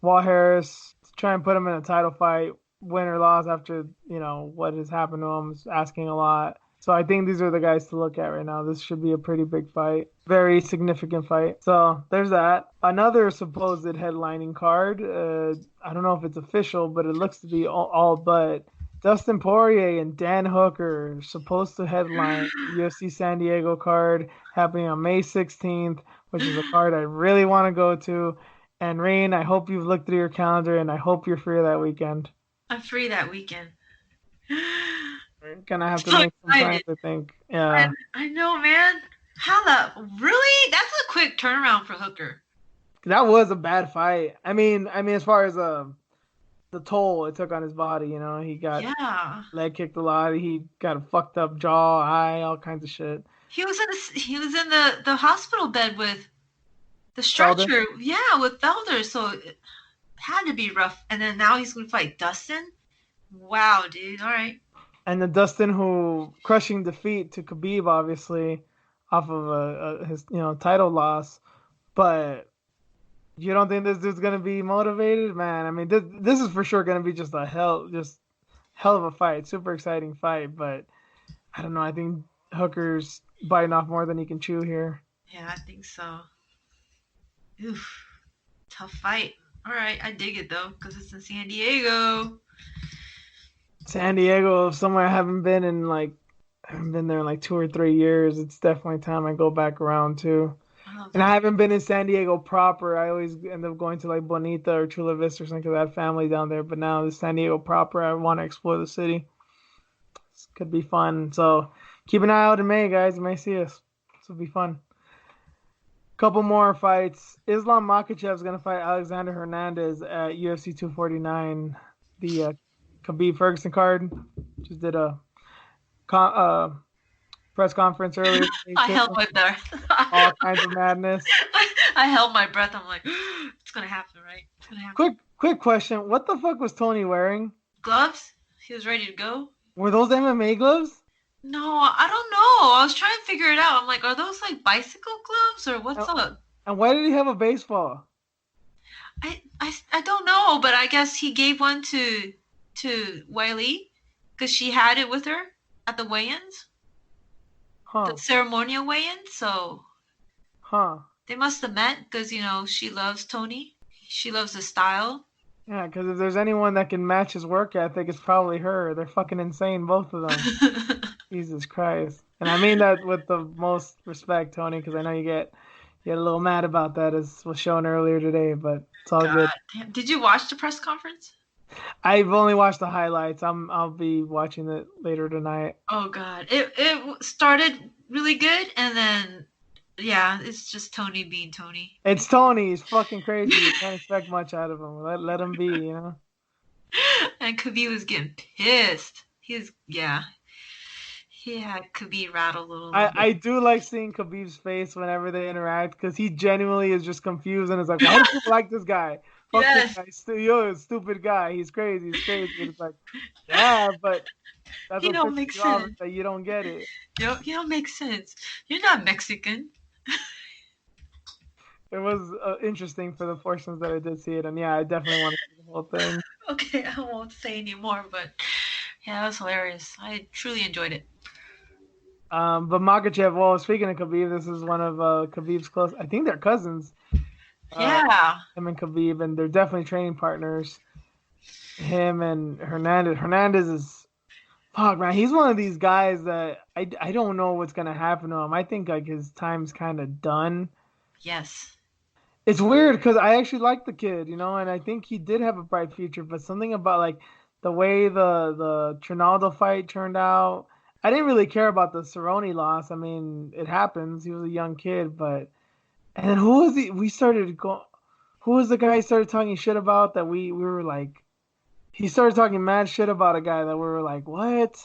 Wall Harris try and put him in a title fight, win or loss after what has happened to him is asking a lot. So I think these are the guys to look at right now. This should be a pretty big fight, very significant fight. So there's that. Another supposed headlining card. I don't know if it's official, but it looks to be all but Dustin Poirier and Dan Hooker supposed to headline the UFC San Diego card happening on May 16th, which is a card I really want to go to. And Rain, I hope you've looked through your calendar and I hope you're free that weekend. I'm free that weekend. We're gonna have to So make some plans, excited. I think. I, Yeah. I know, man. How the really? That's a quick turnaround for Hooker. That was a bad fight. I mean as far as the toll it took on his body, he got Yeah. leg kicked a lot, he got a fucked up jaw, eye, all kinds of shit. He was in the hospital bed with the Felder. stretcher. Yeah, with Felder. So it had to be rough. And then now he's gonna fight Dustin. Wow, dude. All right. And then Dustin who crushing defeat to Khabib obviously off of his title loss. But you don't think this dude's gonna be motivated, man? I mean, this is for sure gonna be just hell of a fight, super exciting fight. But I don't know. I think Hooker's biting off more than he can chew here. Yeah, I think so. Oof. Tough fight. All right, I dig it though, because it's in San Diego. San Diego, somewhere I haven't been there in like 2 or 3 years. It's definitely time I go back around too. I love And I that. haven't been in San Diego proper. I always end up going to like Bonita or Chula Vista or something because I have family down there. But now the San Diego proper, I want to explore the city. This could be fun. So Keep an eye out in May, guys. You may see us. This will be fun. Couple more fights. Islam Makhachev is gonna fight Alexander Hernandez at UFC 249. The Khabib Ferguson card. Just did a press conference earlier. I held my breath. All kinds of madness. I held my breath. I'm like, it's gonna happen, right? It's gonna happen. Quick question. What the fuck was Tony wearing? Gloves? He was ready to go. Were those MMA gloves? No, I don't know. I was trying to figure it out. I'm like, are those like bicycle gloves or what's up? And why did he have a baseball? I don't know, but I guess he gave one to Weili because she had it with her at the weigh-ins, the ceremonial weigh-ins. So, they must have met because she loves Tony. She loves his style. Yeah, because if there's anyone that can match his work ethic, it's probably her. They're fucking insane, both of them. Jesus Christ. And I mean that with the most respect, Tony, because I know you get a little mad about that, as was shown earlier today, but it's all good. Damn. Did you watch the press conference? I've only watched the highlights. I'll be watching it later tonight. Oh God, it started really good, and then it's just Tony being Tony. It's Tony. He's fucking crazy. You can't expect much out of him. Let him be, And Khabib was getting pissed. He had Khabib rattled a little bit. I do like seeing Khabib's face whenever they interact because he genuinely is just confused and is like, why do people like this guy? Fuck this guy. You're a stupid guy. He's crazy. He's crazy. And it's like, yeah, but that's what don't make sense. That you don't get it. You don't make sense. You're not Mexican. It was interesting for the portions that I did see it. And yeah, I definitely want to see the whole thing. Okay, I won't say anymore, but yeah, it was hilarious. I truly enjoyed it. But Makhachev, well, speaking of Khabib, this is one of Khabib's close. I think they're cousins. Yeah. Him and Khabib, and they're definitely training partners. Him and Hernandez. Hernandez is, fuck, man. He's one of these guys that I don't know what's gonna happen to him. I think like his time's kind of done. Yes. It's weird because I actually like the kid, and I think he did have a bright future. But something about like the way the Trinaldo fight turned out. I didn't really care about the Cerrone loss. I mean, it happens. He was a young kid, but and then who was he? We started going. Who was the guy he started talking shit about that we were like? He started talking mad shit about a guy that we were like, what?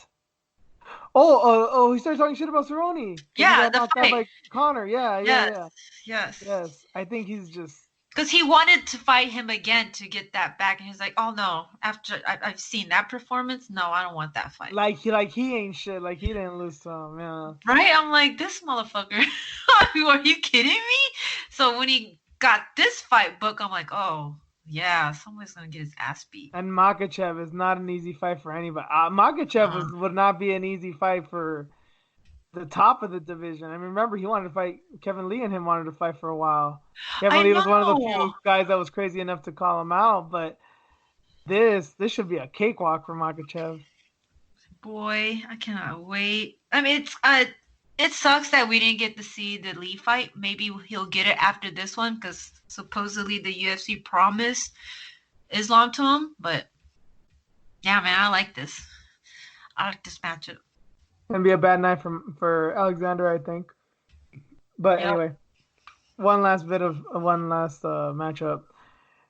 Oh, he started talking shit about Cerrone. Yeah, the fight. Like Connor. Yeah. Yes. I think he's just. Because he wanted to fight him again to get that back, and he's like, "Oh no! After I've seen that performance, no, I don't want that fight." Like he ain't shit. Like he didn't lose to him. Yeah. Right? I'm like, this motherfucker. Are you kidding me? So when he got this fight book, I'm like, oh yeah, somebody's gonna get his ass beat. And Makhachev is not an easy fight for anybody. Makhachev would not be an easy fight for the top of the division. I mean, remember he wanted to fight Kevin Lee, and him wanted to fight for a while. Kevin Lee was one of the few guys that was crazy enough to call him out, but this should be a cakewalk for Makhachev. Boy, I cannot wait. I mean, it sucks that we didn't get to see the Lee fight. Maybe he'll get it after this one because supposedly the UFC promised Islam to him. But yeah, man, I like this. I like this matchup. Gonna be a bad night for Alexander, I think. But anyway, one last matchup.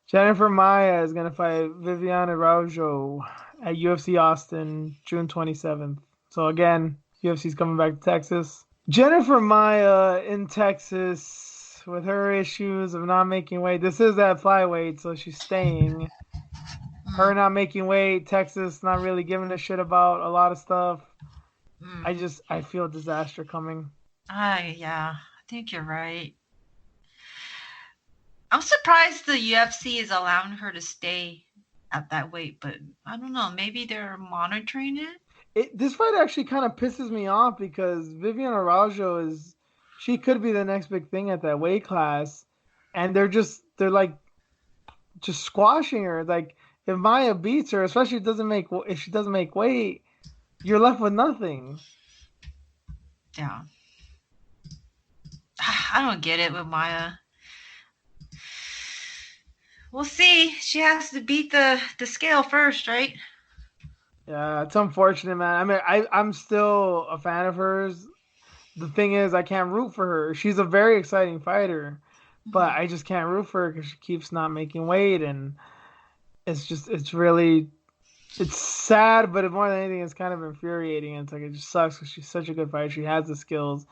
Jennifer Maia is gonna fight Viviane Araujo at UFC Austin, June 27th. So again, UFC's coming back to Texas. Jennifer Maia in Texas with her issues of not making weight. This is at flyweight, so she's staying. Her not making weight, Texas not really giving a shit about a lot of stuff. I feel a disaster coming. I think you're right. I'm surprised the UFC is allowing her to stay at that weight, but I don't know. Maybe they're monitoring it. This fight actually kind of pisses me off because Viviane Araujo she could be the next big thing at that weight class, and they're like just squashing her. Like if Maia beats her, especially if she doesn't make weight, you're left with nothing. Yeah. I don't get it with Maia. We'll see. She has to beat the scale first, right? Yeah, it's unfortunate, man. I mean, I'm still a fan of hers. The thing is, I can't root for her. She's a very exciting fighter, but Mhm. I just can't root for her because she keeps not making weight, and it's really, it's sad, but more than anything, it's kind of infuriating. It's like it just sucks because she's such a good fighter. She has the skills,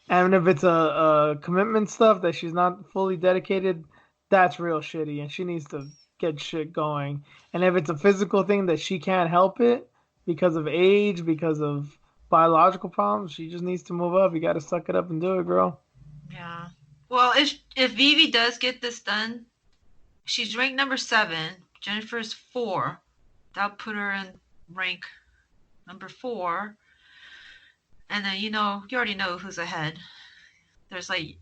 and if it's a commitment stuff that she's not fully dedicated, that's real shitty, and she needs to get shit going. And if it's a physical thing that she can't help it because of age, because of biological problems, she just needs to move up. You got to suck it up and do it, girl. Yeah. Well, if Vivi does get this done, she's ranked number 7. Jennifer's 4. That'll put her in rank number 4. And then you already know who's ahead. There's like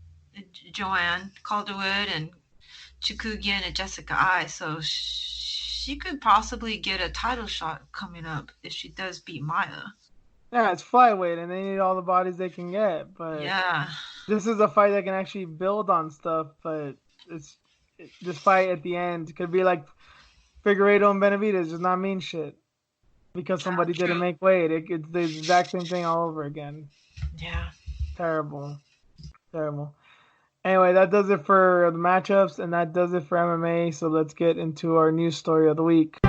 Joanne Calderwood and Chukugian and Jessica Ai. So she could possibly get a title shot coming up if she does beat Maya. Yeah, it's flyweight, and they need all the bodies they can get. But Yeah. this is a fight that can actually build on stuff. But it's this fight at the end could be like Figueiredo and Benavidez does not mean shit because Yeah, somebody didn't true. make weight. It's the exact same thing all over again. Yeah. Terrible, terrible. Anyway, that does it for the matchups, and that does it for MMA. So let's get into our news story of the week.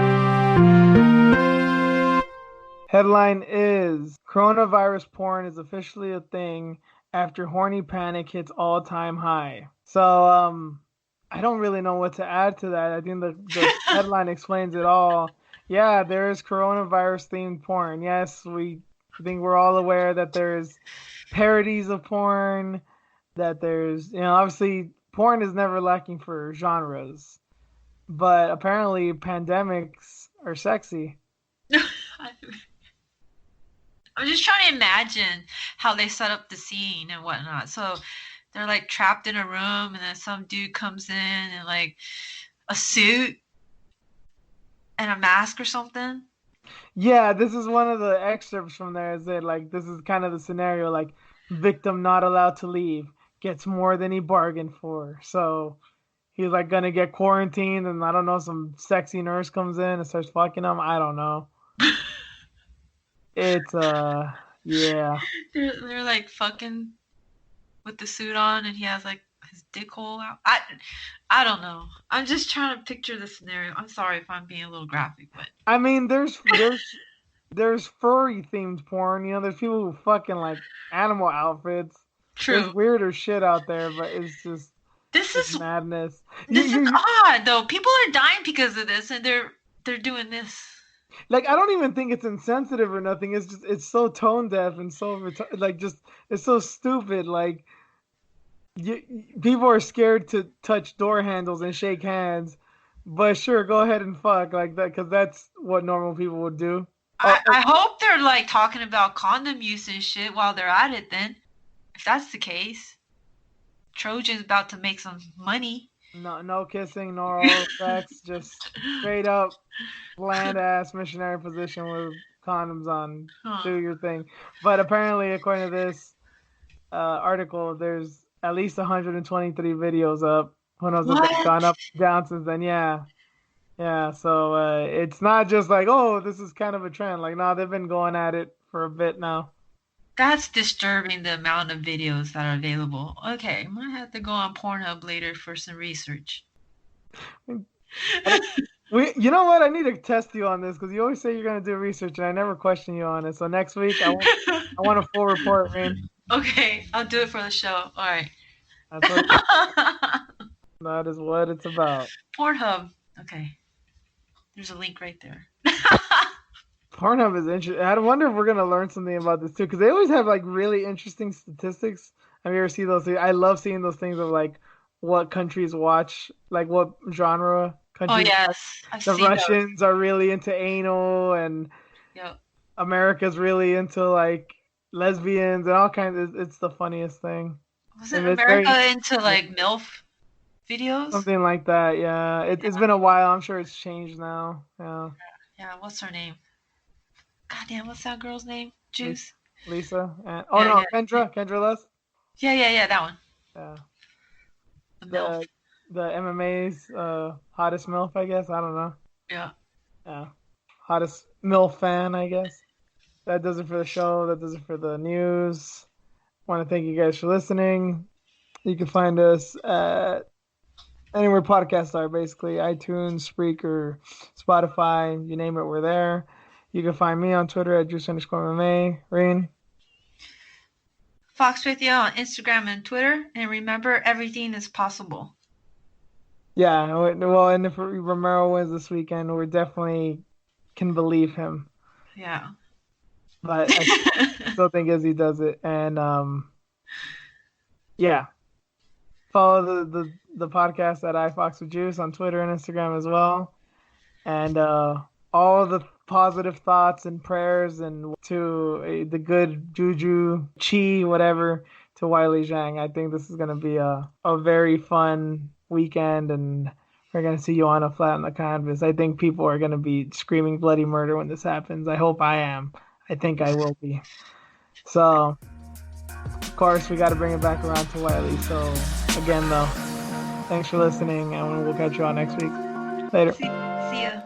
Headline is Coronavirus porn is officially a thing after horny panic hits all-time high. So, I don't really know what to add to that. I think the headline explains it all. Yeah, there is coronavirus themed porn. Yes, I think we're all aware that there's parodies of porn, that there's, obviously porn is never lacking for genres, but apparently pandemics are sexy. I'm just trying to imagine how they set up the scene and whatnot. So they're like trapped in a room, and then some dude comes in and like a suit and a mask or something. Yeah, this is one of the excerpts from there. Is that like this is kind of the scenario like victim not allowed to leave gets more than he bargained for. So he's like gonna get quarantined, and I don't know, some sexy nurse comes in and starts fucking him. I don't know. It's yeah. They're like fucking with the suit on, and he has like his dick hole out. I don't know. I'm just trying to picture the scenario. I'm sorry if I'm being a little graphic, but I mean, there's furry themed porn. There's people who fucking like animal outfits. There's true. weirder shit out there, but This it's is madness. this is odd though. People are dying because of this, and they're doing this. Like I don't even think it's insensitive or nothing. It's just it's so tone deaf and so like just it's so stupid. Like people are scared to touch door handles and shake hands, but sure, go ahead and fuck like that because that's what normal people would do. Oh, I hope they're like talking about condom use and shit while they're at it. Then, if that's the case, Trojan's about to make some money. no, no kissing, no oral sex, just straight up bland ass missionary position with condoms on. Huh. Do your thing. But apparently, according to this article, there's at least 123 videos up. Who knows if they've What? gone up down since then? Yeah, yeah. So it's not just like, oh, this is kind of a trend. Like, no, they've been going at it for a bit now. That's disturbing, the amount of videos that are available. Okay, I might have to go on Pornhub later for some research. You know what? I need to test you on this because you always say you're gonna do research, and I never question you on it. So next week, I want a full report, man. Okay, I'll do it for the show. All right. That's what that is what it's about. Pornhub. Okay, there's a link right there. Pornhub is interesting. I wonder if we're gonna learn something about this too, because they always have like really interesting statistics. Have you ever seen those? I love seeing those things of like what countries watch, like what genre Oh countries watch. yes, I've The seen those. Russians are really into anal, and Yep. America's really into like lesbians and all kinds. It's the funniest thing, Wasn't and it's very America into like MILF videos? something like that. Yeah, it's been a while. I'm sure it's changed now. Yeah, Yeah, what's her name? God damn, what's that girl's name? Li- Juice. Lisa and oh Yeah, no, yeah, Kendra Lust. yeah, that one. Yeah. The MILF. the the MMA's hottest MILF, I guess. I don't know. Yeah. Yeah, hottest MILF fan, I guess. That does it for the show. That does it for the news. Want to thank you guys for listening. You can find us at anywhere podcasts are, basically iTunes, Spreaker, Spotify, you name it, we're there. You can find me on Twitter at Juice_MMA. Rain. Fox with you on Instagram and Twitter. And remember, everything is possible. Yeah, well, and if Romero wins this weekend, we definitely can believe him. Yeah. But I still think Izzy does it. And yeah. Follow the podcast at iFoxWithJuice on Twitter and Instagram as well. And all the positive thoughts and prayers and to the good juju, chi, whatever, to Weili Zhang. I think this is going to be a very fun weekend, and we're going to see Joanna flat on the canvas. I think people are going to be screaming bloody murder when this happens. I hope I am. I think I will be. So, of course, we got to bring it back around to Weili. So, again, though, thanks for listening, and we'll catch you all next week. Later. See ya.